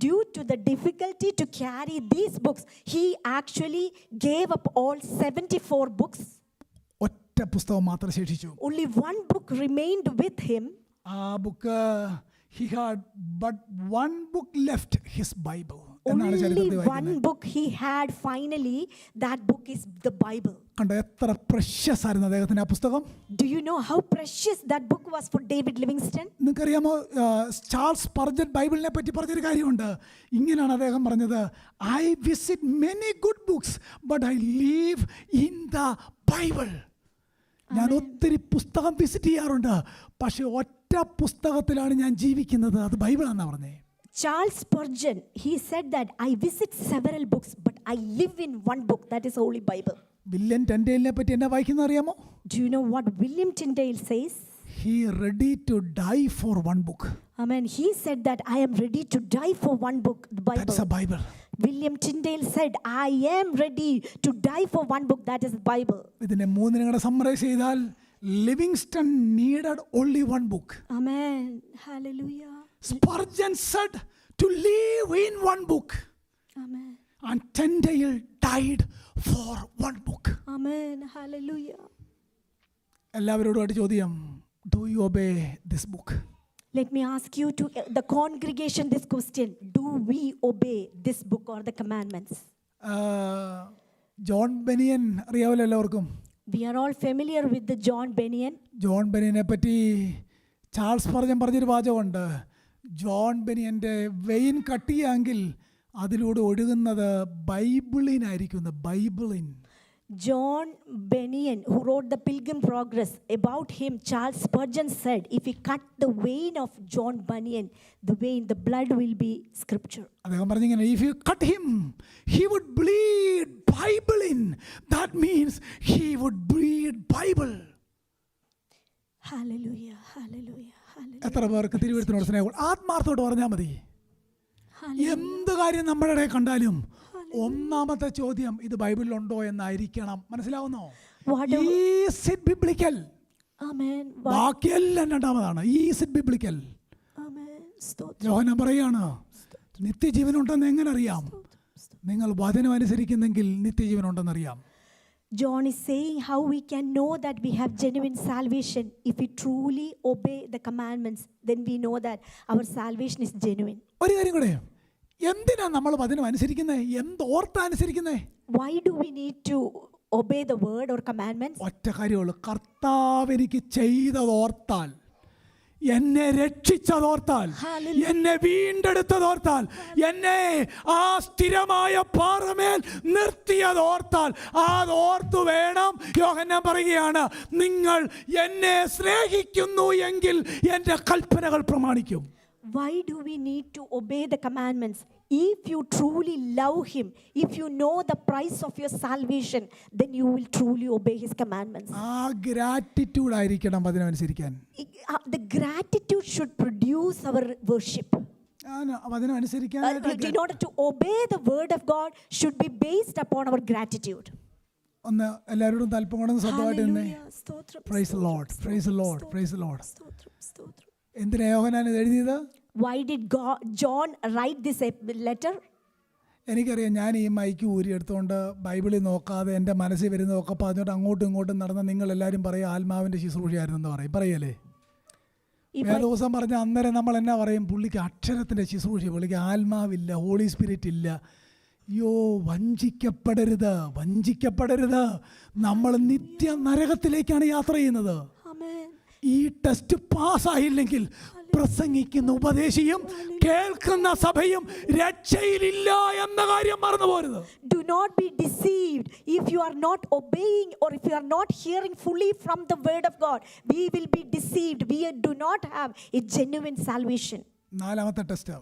due to the difficulty to carry these books, he actually gave up all 74 books. ഒറ്റ പുസ്തകം മാത്രം ശേഷിച്ചു. Only one book remained with him. ആ book he had but one book left, his Bible. Only one book he had finally. That book is the Bible. കണ്ടോ എത്ര precious ആയിരുന്നു അദ്ദേഹത്തിന് ആ പുസ്തകം. Do you know how precious that book was for David Livingstone? നിങ്ങൾക്കറിയാമോ, Charles Spurgeon ബൈബിളിനെ പറ്റി പറഞ്ഞൊരു കാര്യമുണ്ട്. ഇങ്ങനെയാണ് അദ്ദേഹം പറഞ്ഞത്, I visit many good books but I live in the Bible. ഞാൻ ഒത്തിരി പുസ്തകം വിസിറ്റ് ചെയ്യാറുണ്ട്, പക്ഷെ ഒറ്റ പുസ്തകത്തിലാണ് ഞാൻ ജീവിക്കുന്നത്, അത് ബൈബിളാണെന്നാണ് പറഞ്ഞത്. Charles Spurgeon, he said that I visit several books but I live in one book, that is Holy Bible. William ടെൻഡെയിലിനെ പറ്റി എന്നാ വായിക്കുന്നത് അറിയാമോ? Do you know what William Tyndale says? He ready to die for one book. Amen. He said that I am ready to die for one book, the Bible. That's a Bible. William Tyndale said, I am ready to die for one book, that is the Bible. ഇതിനെ മൂന്നിനും കൂടെ summarise ചെയ്താൽ Livingstone needed only one book. Amen. Hallelujah. Spurgeon said to live in one book. Amen. And Tyndale died for one book. Amen. Hallelujah. എല്ലാവരോടുമായിട്ട് ചോദ്യം, do you obey this book? Let me ask you to the congregation this question. Do we obey this book or the commandments? John banyan അറിയാമല്ലോ എല്ലാവർക്കും. We are all familiar with the John Bunyan. John ബെനിയനെ പറ്റി Charles Spurgeon പറഞ്ഞൊരു വാചകമുണ്ട്, John ബെനിയൻ്റെ vein കട്ടിയാങ്കിൽ അതിലൂടെ ഒഴുകുന്നത് ബൈബിളിനായിരിക്കും. ബൈബിളിൻ. John Bunyan, who wrote the Pilgrim Progress, about him Charles Spurgeon said, if we cut the vein of John Bunyan, the blood will be scripture. അദ്ദേഹം പറഞ്ഞിങ്ങനെ, if you cut him, he would bleed Bible in. That means he would bleed Bible. Hallelujah, hallelujah, hallelujah. എത്ര പേർക്ക് തിരുവഴുത്തിനോട് സ്നേഹം? ആത്മാർത്ഥത്തോട് പറഞ്ഞാൽ മതി. എന്ത് കാര്യം നമ്മുടെ ഇടയിൽ കണ്ടാലും ഒന്നാമത്തെ ചോദ്യം ഇത് ബൈബിളിലുണ്ടോ എന്നായിരിക്കണം. മനസ്സിലാവുന്നോ? Is it biblical? Amen. ബാക്കിയെല്ലാം രണ്ടാമതാണ്. Is it biblical? Amen. യോഹന്നാൻ പറയാണ്, നിത്യജീവനുണ്ടെന്ന് എങ്ങനെ അറിയാം? നിങ്ങൾ വചനം അനുസരിക്കുന്നെങ്കിൽ നിത്യജീവനുണ്ടെന്നറിയാം. John is saying how we can know that we have genuine salvation. If we truly obey the commandments, then we know that our salvation is genuine. ഒരു കാര്യം കൂടെ, എന്തിനാ നമ്മൾ വചനം അനുസരിക്കുന്നത്? എന്തോർത്താ അനുസരിക്കുന്നത്? Why do we need to obey the word or commandments? ഒറ്റ കാര്യമുള്ളൂ, കർത്താവ് എനിക്ക് ചെയ്തതോർത്താൽ, എന്നെ രക്ഷിച്ചതോർത്താൽ, എന്നെ വീണ്ടെടുത്തതോർത്താൽ, എന്നെ ആ സ്ഥിരമായ പാറമേൽ നിർത്തിയതോർത്താൽ, അതോർത്തു വേണം. യോഹന്നാൻ പറയുകയാണ്, നിങ്ങൾ എന്നെ സ്നേഹിക്കുന്നു എങ്കിൽ എൻ്റെ കൽപ്പനകൾ പ്രമാണിക്കും. Why do we need to obey the commandments? If you truly love him, if you know the price of your salvation, then you will truly obey his commandments. ആ ഗ്രാറ്റിറ്റ്യൂഡ് ആയിരിക്കണം അതിനനുസരിക്കാൻ. The gratitude should produce our worship. അതിനനുസരിക്കാൻ In order to obey the word of God should be based upon our gratitude. ഒന്ന് എല്ലാവരോടും താല്പര്യം കൊണ്ടൊന്ന് സ്വന്തമായിട്ട് തന്നെ Hallelujah. Stotram, praise stotram, Lord, praise Lord, stotram, praise Lord. stotram, stotram. എന്തിനാ യോഹന്നാൻ ഇത് എഴുതിയത്? Why did John write this letter? എനിക്കറിയാം, ഞാൻ ഈ മൈക്ക് ഊരി എടുത്തുകൊണ്ട് ബൈബിളിൽ നോക്കാതെ എൻ്റെ മനസ്സിൽ വരുന്നതൊക്കെ പറഞ്ഞിട്ട് അങ്ങോട്ടും ഇങ്ങോട്ടും നടന്ന നിങ്ങളെല്ലാവരും പറയും ആത്മാവിൻ്റെ ശുശ്രൂഷയായിരുന്നെന്ന് പറയല്ലേ? വേദോസം പറഞ്ഞ അന്നേരം നമ്മൾ എന്നാ പറയും? പുള്ളിക്ക് അക്ഷരത്തിൻ്റെ ശുശ്രൂഷ, പുള്ളിക്ക് ആത്മാവില്ല, ഹോളി സ്പിരിറ്റ് ഇല്ല. അയ്യോ, വഞ്ചിക്കപ്പെടരുത്, വഞ്ചിക്കപ്പെടരുത്. നമ്മൾ നിത്യ നരകത്തിലേക്കാണ് യാത്ര ചെയ്യുന്നത്. ഈ ടെസ്റ്റ് പാസ്സായില്ലെങ്കിൽ പ്രസംഗിക്കുന്ന ഉപദേശിയും കേൾക്കുന്ന സഭയും രക്ഷയിലില്ല എന്ന കാര്യം മറന്നു പോരുത്. Do not be deceived. If you are not obeying or if you are not hearing fully from the word of God, we will be deceived. We do not have a genuine salvation. നാലാമത്തെ test.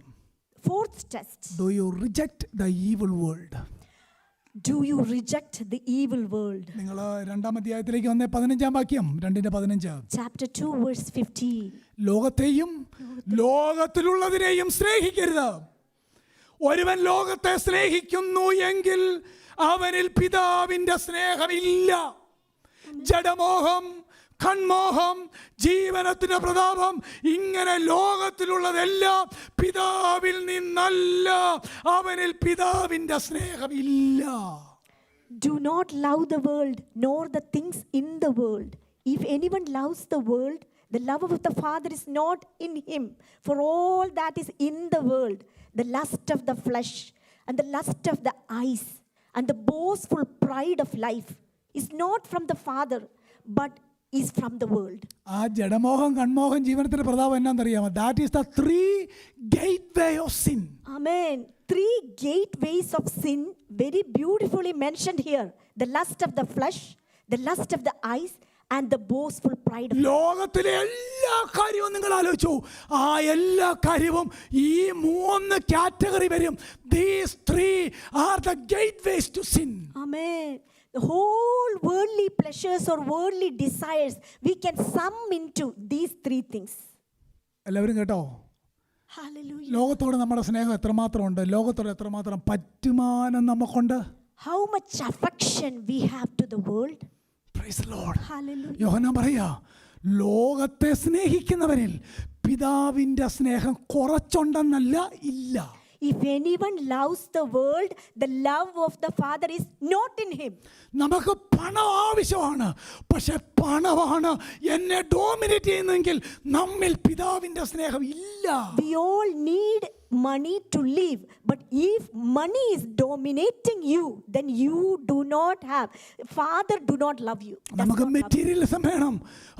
Fourth test. Do you reject the evil world? Do you reject the evil world? നിങ്ങൾ രണ്ടാം അധ്യായത്തിലേക്ക് വന്നേ, 15-ാം വാക്യം, 2:15. Chapter 2 verse 15. ലോകത്തെയും ലോകത്തിലുള്ളതിനെയും സ്നേഹിക്കരുത്. ഒരുവൻ ലോകത്തെ സ്നേഹിക്കുന്നു എങ്കിൽ അവനിൽ പിതാവിൻ്റെ സ്നേഹമില്ല. ജഡമോഹം, കൺമോഹം, ജീവനത്തിന്റെ പ്രതാപം, ഇങ്ങനെ ലോകത്തിലുള്ളതെല്ലാം പിതാവിൽ നിന്നല്ല. അവനിൽ പിതാവിന്റെ സ്നേഹമില്ല. Do not love the world nor the things in the world. If anyone loves the world, the love of the Father is not in him. For all that is in the world, the lust of the flesh and the lust of the eyes and the boastful pride of life is not from the Father, but is from the world. ആ ജഡമോഹം, കൺമോഹം, ജീവനത്തിന്റെ പ്രതാപം എന്നാന്നറിയാമോ? That is the 3 gateway of sin. Amen. 3 gateways of sin, very beautifully mentioned here. The lust of the flesh, the lust of the eyes and the boastful pride of life. ലോകത്തിലെ എല്ലാ കാര്യവും നിങ്ങൾ ആലോചിച്ചു, ആ എല്ലാ കാര്യവും ഈ 3 കാറ്റഗറി വരും. These 3 are the gateways to sin. Amen. The whole worldly pleasures or worldly desires, we can sum into these 3 things. എല്ലാവരും കേട്ടോ? Hallelujah. ലോകത്തോട് നമ്മുടെ സ്നേഹം എത്രമാത്രം ഉണ്ട്? ലോകത്തോട് എത്രമാത്രം പറ്റുമാനം നമുക്കുണ്ട്? How much affection we have to the world. Praise the Lord. Hallelujah. യോഹന്നാൻ പറയാ, ലോകത്തെ സ്നേഹിക്കുന്നവരിൽ പിതാവിന്റെ സ്നേഹം കുറച്ചുണ്ടെന്നല്ല, ഇല്ല. If anyone loves the world, the love of the Father is not in him. നമുക്ക് പണം ആവശ്യമാണ്, പക്ഷെ പണമാണ് എന്നെ ഡോമിനേറ്റ് ചെയ്യുന്നതെങ്കിൽ നമ്മിൽ പിതാവിന്റെ സ്നേഹം ഇല്ല. We all need money to live, but if money is dominating you, then you do not have, Father do not love you. നമുക്ക് മെറ്റീരിയലിസം വേണം,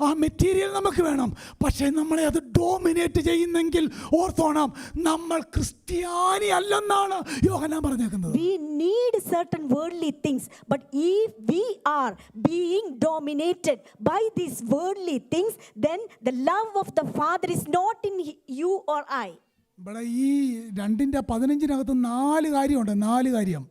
ആ മെറ്റീരിയൽ നമുക്ക് വേണം, പക്ഷെ നമ്മളെ അത് ഡോമിനേറ്റ് ചെയ്യുന്നെങ്കിൽ ഓർത്തോണം, നമ്മൾ ക്രിസ്ത്യാനി അല്ലെന്നാണ് യോഹന്നാൻ പറഞ്ഞേക്കുന്നത്. We need certain worldly things, but if we are being dominated by these worldly things, then the love of the Father is not in you or I. ഇവിടെ ഈ 2:15 4 കാര്യമുണ്ട്. 4 കാര്യം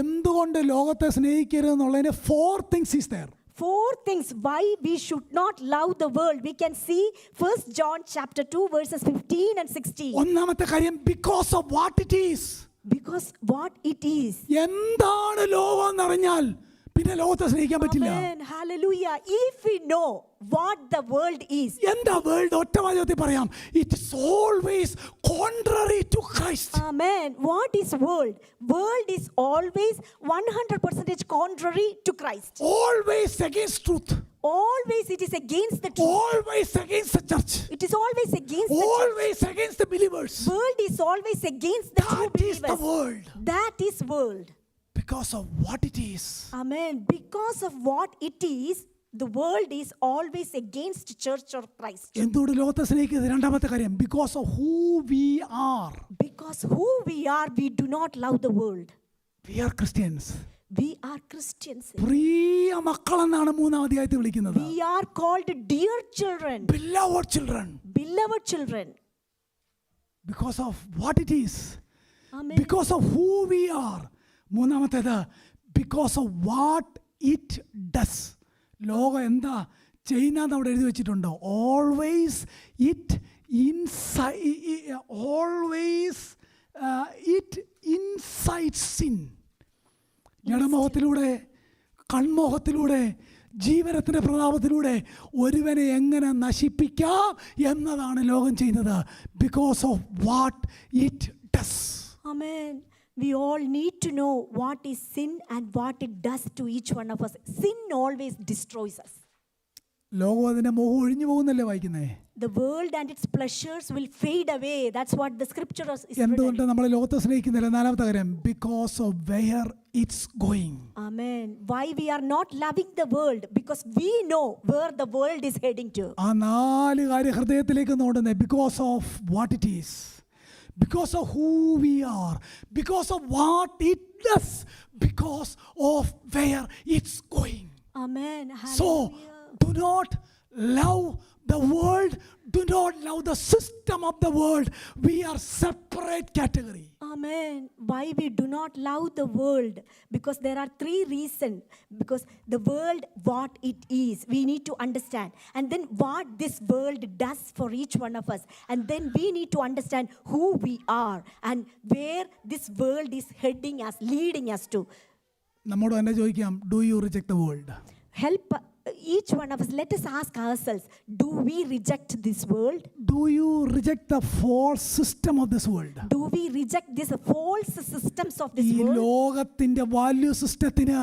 എന്തുകൊണ്ട് ലോകത്തെ സ്നേഹിക്കരുതെന്നുള്ളതിന് 4 things is there. 4 things why we should not love the world. We can see 1 John chapter 2 verses 15 and 16. ഒന്നാമത്തെ കാര്യം, because of what it is. Because what it is. എന്താണ് ലോകം എന്നറിഞ്ഞാൽ പിന്നെ ലോകത്തെ സ്നേഹിക്കാൻ പറ്റില്ല. Amen. Hallelujah. If we know what the world is. എന്താ world? ഒറ്റ വാചകത്തിൽ പറയാം, it is always contrary to Christ. Amen. What is world? World is always 100% contrary to Christ. Always against truth. Always it is against the truth. Always against the church. It is always against the church. Always against the believers. World is always against the true That is believers. the world. That is world. Because of what it is. Amen. Because of what it is, the world is always against church or Christ. എന്തുകൊണ്ട് ലോകത്തെ സ്നേഹിക്കുന്നത്? രണ്ടാമത്തെ കാര്യം, because of who we are. Because who we are, we do not love the world. We are Christians. We are Christians. പ്രിയ മക്കളെന്നാണ് 3-ാം അധ്യായത്തിൽ വിളിക്കുന്നത്. We are called dear children. Beloved children. Beloved children. Because of what it is. Amen. Because of who we are. മൂന്നാമത്തേത് because of what it does. ലോകം എന്താ ചെയ്യുന്നതെന്ന് അവിടെ എഴുതി വെച്ചിട്ടുണ്ടോ? Always it incites sin. ജഡമോഹത്തിലൂടെ, കൺമോഹത്തിലൂടെ, ജീവനത്തിൻ്റെ പ്രതാപത്തിലൂടെ ഒരുവനെ എങ്ങനെ നശിപ്പിക്കാം എന്നതാണ് ലോകം ചെയ്യുന്നത്. Because of what it does. Amen. We all need to know what is sin and what it does to each one of us. Sin always destroys us. ലോകം അതിൻ്റെ മോഹം ഒഴിഞ്ഞു പോകുന്നല്ലേ വായിക്കുന്നേ? The world and its pleasures will fade away. That's what the scripture is written. എന്തുകൊണ്ട് നമ്മൾ ലോകത്തെ സ്നേഹിക്കുന്നില്ല? നാലാമത്തെ കാര്യം, because of where it's going. Amen. Why we are not loving the world? Because we know where the world is heading to. ആ 4 കാര്യം ഹൃദയത്തിലേക്ക് നോടുന്നേ. Because of what it is, because of who we are, because of what it does, because of where it's going. Amen. So Hallelujah. do not love the world, do not love the system of the world. We are separate category. Amen. Why we do not love the world? Because there are 3 reasons. Because the world, what it is, we need to understand. And then what this world does for each one of us. And then we need to understand who we are and where this world is heading us, leading us to. നമ്മോട് തന്നെ ചോദിക്കാം, do you reject the world? Help each one of us. Let us ask ourselves, do we reject this world? Do you reject the false system of this world? Do we reject these false systems of this ഈ world? ലോകത്തിൻ്റെ value സിസ്റ്റത്തിന്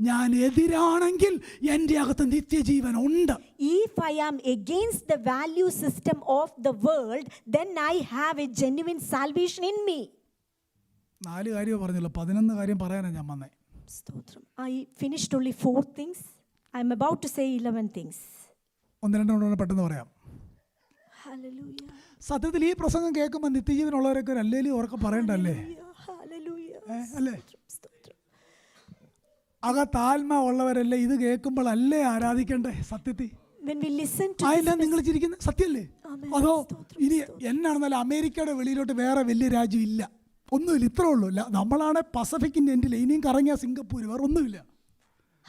ഞാൻ എതിരാണെങ്കിൽ എൻ്റെ അകത്ത് നിത്യജീവൻ ഉണ്ട്. If I am against the value system of the world, then I have a genuine salvation in me. 4 കാര്യം പറഞ്ഞല്ലോ, 11 കാര്യം പറയാനാണ് ഞാൻ വന്നേ. Stotram. I finished only 4 things. I am about to say 11 things. 1-2 പെട്ടെന്ന് പറയാം. Hallelujah. സത്യത്തിൽ ഈ പ്രസംഗം കേൾക്കുമ്പോൾ നിത്യജീവനുള്ളവരൊക്കെ ഒരു അല്ലേലും ഉറക്കെ പറയണ്ടല്ലേ? Hallelujah. അല്ലേ? Stotram. അകത്താത്മ ഉള്ളവരല്ലേ ഇത് കേൾക്കുമ്പോൾ അല്ലേ ആരാധിക്കണ്ടേ? സത്യത്തിൽ When we listen to ആയില്ല this, നിങ്ങൾ ചിരിക്കുന്നത് സത്യല്ലേ? Amen. അതോ സ്തോത്രം, ഇനി എന്നാണെന്നല്ല അമേരിക്കയുടെ വെളിയിലോട്ട് വേറെ വലിയ രാജ്യം ഇല്ല, ഒന്നുമില്ല, ഇത്രേ ഉള്ളൂ. നമ്മളാണ് പസഫിക്കിൻ്റെ എൻഡിൽ, ഇനിയും കറങ്ങിയ സിംഗപ്പൂർ, വേറെ ഒന്നുമില്ല.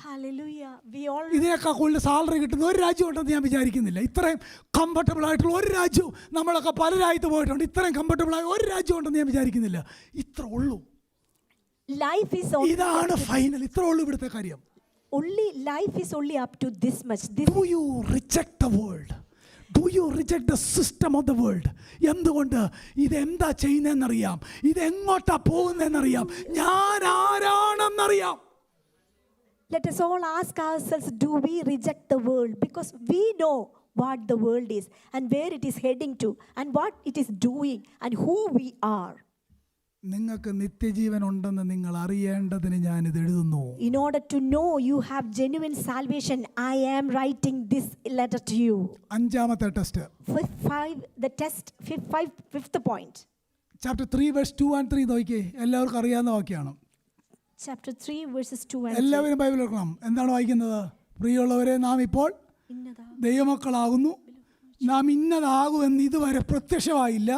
Hallelujah. We all ഇതിനേക്കാൾ കൂടുതൽ സാലറി കിട്ടുന്ന ഒരു രാജ്യം ഉണ്ടെന്ന് ഞാൻ വിചാരിക്കുന്നില്ല. ഇത്രയും കംഫർട്ടബിൾ ആയിട്ടുള്ള ഒരു രാജ്യവും, നമ്മളൊക്കെ പല രാജ്യത്ത് പോയിട്ടുണ്ട്, ഇത്രയും കംഫർട്ടബിൾ ആയ ഒരു രാജ്യം ഉണ്ടെന്ന് ഞാൻ വിചാരിക്കുന്നില്ല. ഇത്ര ഉള്ളൂ. life is only ഇതാണ് ഫൈനൽ. ഇത്ര ഉള്ളൂ ഇവിടുത്തെ കാര്യം. life is only up to this much. Do you reject the world? Do you reject the system of the world? എന്തുകൊണ്ട്? ഇതെന്താ ചെയ്യുന്നതെന്നറിയാം, ഇതെങ്ങോട്ടാ പോകുന്നതെന്നറിയാം, ഞാൻ ആരാണെന്നറിയാം. Let us all ask ourselves, do we reject the world? Because we know what the world is and where it is heading to and what it is doing and who we are. നിങ്ങൾക്ക് നിത്യജീവൻ ഉണ്ടെന്ന് നിങ്ങൾ അറിയേണ്ടതിന് ഞാനിത് എഴുതുന്നു. In order to know you have genuine salvation, I am writing this letter to you. 5ാമത്തെ test. Fifth point. Chapter 3 verse 2 and 3 നോക്കിയേ. എല്ലാവർക്കും അറിയാവുന്ന വാക്യമാണ്. Chapter 3 verses 2 and 3. എല്ലാവരും ബൈബിൾ എടുക്കണം. എന്താണ് വായിക്കുന്നത്? പ്രിയമുള്ളവരെ, നാം ഇപ്പോൾ ദൈവമക്കളാകുന്നു, നാം ഇന്നതാകുമെന്ന് ഇതുവരെ പ്രത്യക്ഷമായില്ല.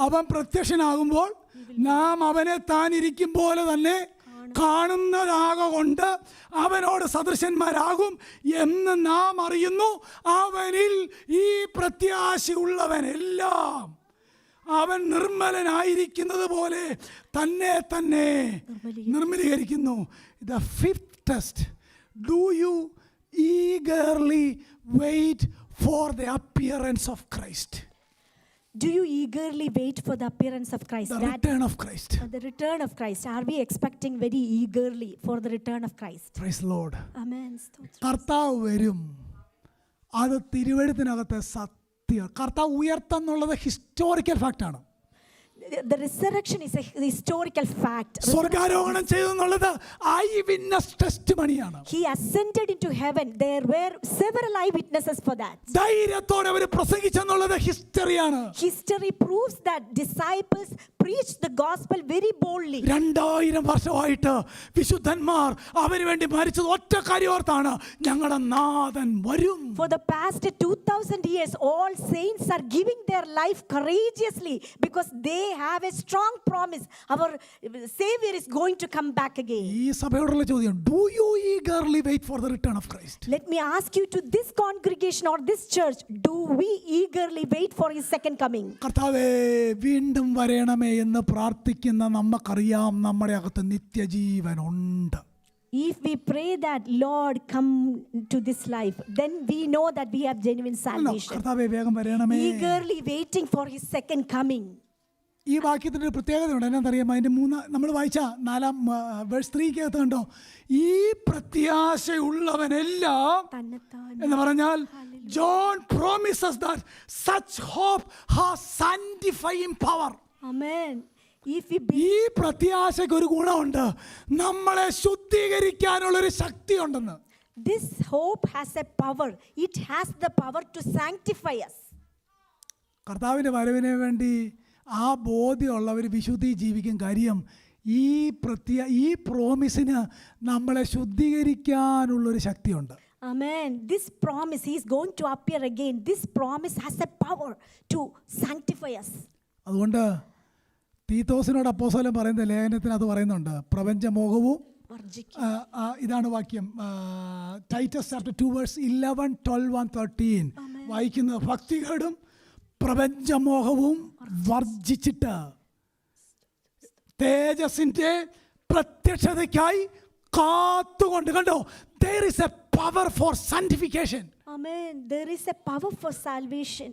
അവൻ പ്രത്യക്ഷനാകുമ്പോൾ നാം അവനെ താനിരിക്കും പോലെ തന്നെ കാണുന്നതാകൊണ്ട് അവനോട് സദൃശന്മാരാകും എന്ന് നാം അറിയുന്നു. അവനിൽ ഈ പ്രത്യാശയുള്ളവനെല്ലാം അവൻ നിർമ്മലനായിരിക്കുന്നത് പോലെ തന്നെ തന്നെ നിർമ്മലീകരിക്കുന്നു. The 5th test. Do you eagerly wait for the appearance of Christ? Do you eagerly wait for the appearance of Christ? The return of Christ. The return of Christ. Are we expecting very eagerly for the return of Christ? Praise the Lord. Amen. കർത്താവ് വരും. അത് തിരുവെഴുത്തിനകത്തെ സത്യം. കർത്താവ് ഉയർത്തെന്നുള്ളത് historical ഫാക്റ്റാണ്. The resurrection is a historical fact. സ്വർഗാരോഹണം ചെയ്തെന്നുള്ളത് ഐ വിറ്റ്നസ് ടെസ്റ്റിമണിയാണ്. He ascended into heaven. There were several eyewitnesses for that. ധൈര്യത്തോടെ അവർ പ്രസംഗിച്ചെന്നുള്ളത് ഹിസ്റ്ററിയാണ്. History proves that disciples preach the gospel very boldly. 2000 വർഷമായിട്ട് വിശുദ്ധന്മാർ അവന് വേണ്ടി മരിച്ചത് ഒറ്റ കാര്യോർത്താണ്, ഞങ്ങളുടെ നാഥൻ വരും. For the past 2000 years, all saints are giving their life courageously because they have a strong promise. Our Savior is going to come back again. ഈ സഭയോടുള്ള ചോദ്യം, do you eagerly wait for the return of Christ? Let me ask you, to this congregation or this church, do we eagerly wait for his second coming? കർത്താവേ വീണ്ടും വരണമേ എന്ന് പ്രാർത്ഥിക്കുന്ന നമുക്കറിയാം നമ്മുടെ അകത്ത് നിത്യജീവനുണ്ട്. If we pray that, Lord, come to this life, then we know that we have genuine salvation. കർത്താവേ വേഗം വരണമേ. Eagerly waiting for his second coming. ഈ വാക്യത്തിൻ്റെ ഒരു പ്രത്യേകതയുണ്ട്. എന്നാണെന്നറിയാമോ? അതിൻ്റെ നമ്മൾ വായിച്ച 4 വേഴ്സ് 3 കണ്ടോ, ഈ പ്രത്യാശയുള്ളവനെല്ലാം എന്ന് പറഞ്ഞാൽ John promises that such hope has sanctifying power. Amen. ഈ പ്രത്യാശയ്ക്ക് ഒരു ഗുണമുണ്ട്, നമ്മളെ ശുദ്ധീകരിക്കാനുള്ളൊരു ശക്തി ഉണ്ടെന്ന്. This hope has a power. It has the power to sanctify us. കർത്താവിൻ്റെ വരവിന് വേണ്ടി ആ ബോധ്യമുള്ളവർ വിശുദ്ധി ജീവിക്കും. കാര്യം ഈ പ്രോമിസിന് നമ്മളെ ശുദ്ധീകരിക്കാനുള്ളൊരു ശക്തിയുണ്ട്. Amen. This promise, he is going to appear again. This promise has a power to sanctify us. അതുകൊണ്ട് തീത്തോസിനോട് അപ്പോസ്തലൻ പറയുന്ന ലേഖനത്തിന് അത് പറയുന്നുണ്ട്, പ്രപഞ്ചമോഹവും ഇതാണ് വാക്യം, ടൈറ്റസ് ചാപ്റ്റർ 2 വേഴ്സ് 11, 12 and 13 വായിക്കുന്നത്, ഭക്തികേടും പ്രപഞ്ചമോഹവും വർജിച്ചിട്ട് തേജസ്സിന്റെ പ്രത്യക്ഷതയ്ക്കായി കാത്തുകൊണ്ട്. കണ്ടോ, there is a power for sanctification. Amen. There is a power for salvation.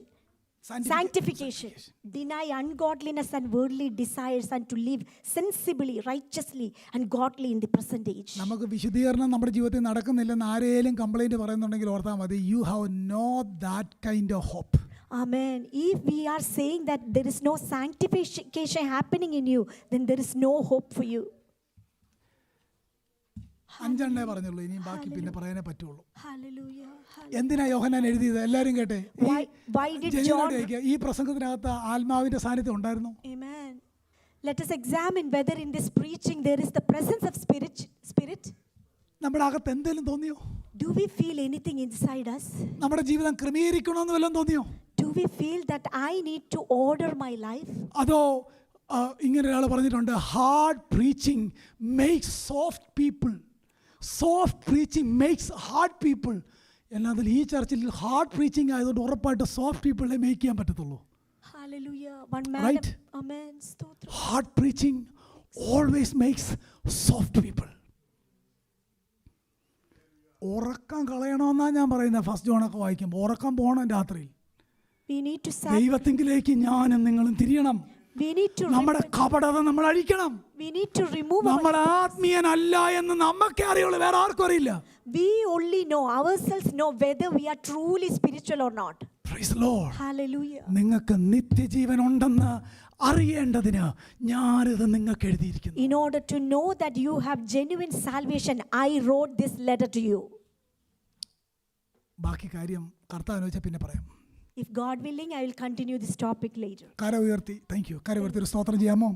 Sanctification. Deny ungodliness and worldly desires and to live sensibly, righteously and godly in the present age. നമുക്ക് വിശുദ്ധീകരണം നമ്മുടെ ജീവിതത്തിൽ നടക്കുന്നില്ലെന്ന് ആരെയും complaint പറയുന്നുണ്ടെങ്കിൽ ഓർത്താൽ മതി, you have not that kind of hope. Amen. If we are saying that there is no sanctification happening in you, then there is no hope for you. 5 പറഞ്ഞുള്ളൂ, ഇനിയും ബാക്കി പിന്നെ പറയാനേ പറ്റുള്ളൂ. Hallelujah. എന്തിനാ യോഹന്നാൻ എഴുതിയത്? എല്ലാവരും കേട്ടെ. Why did John? ഈ പ്രസംഗത്തിനകത്ത് ആത്മാവിന്റെ സാന്നിധ്യം ഉണ്ടായിരുന്നു. Amen. Let us examine whether in this preaching there is the presence of spirit. നമ്മുടെ അകത്ത് എന്തെങ്കിലും തോന്നിയോ? Do we feel anything inside us? നമ്മുടെ ജീവിതം ക്രമീകരിക്കണമെന്ന് വല്ലതും തോന്നിയോ? Do we feel that I need to order my life? അതോ ഇങ്ങനെ ഒരാൾ പറഞ്ഞിട്ടുണ്ട്, hard preaching makes soft people, soft preaching makes hard people. എന്നാൽ ഈ ചർച്ചിൽ ഹാർഡ് പ്രീച്ചിങ് ആയതുകൊണ്ട് ഉറപ്പായിട്ട് സോഫ്റ്റ് പീപ്പിളിനെ മേക്ക് ചെയ്യാൻ പറ്റത്തുള്ളൂ. Hallelujah. One man. Right? Amen. Stotram. Hard preaching always makes soft people. ഉറക്കം കളയണമെന്നാണ് ഞാൻ പറയുന്നത്. ഫസ്റ്റ് ജോണൊക്കെ വായിക്കുമ്പോൾ ഉറക്കം പോകണം രാത്രിയിൽ. ദൈവത്തിങ്കിലേക്ക് ഞാനും നിങ്ങളും തിരിയണം. നമ്മുടെ കപടത നമ്മൾ അഴിക്കണം. നമ്മൾ ആത്മീയനല്ല എന്ന് നമുക്കേ അറിയുള്ളൂ, വേറെ ആർക്കും അറിയില്ല. We only know, ourselves know whether we are truly spiritual or not. Praise the Lord. Hallelujah. നിങ്ങൾക്ക് നിത്യജീവൻ ഉണ്ടെന്ന് അറിയേണ്ടതിന് ഞാനിത് നിങ്ങൾക്ക് എഴുതിയിരിക്കുന്നു. In order to know that you have genuine salvation, I wrote this letter to you. ബാക്കി കാര്യം കർത്താവിനെ വെച്ചാൽ പിന്നെ പറയാം. If God willing, I will continue this topic later. കര ഉയർത്തി, താങ്ക് യു. കര ഉയർത്തി ഒരു സ്തോത്രം ചെയ്യാമോ?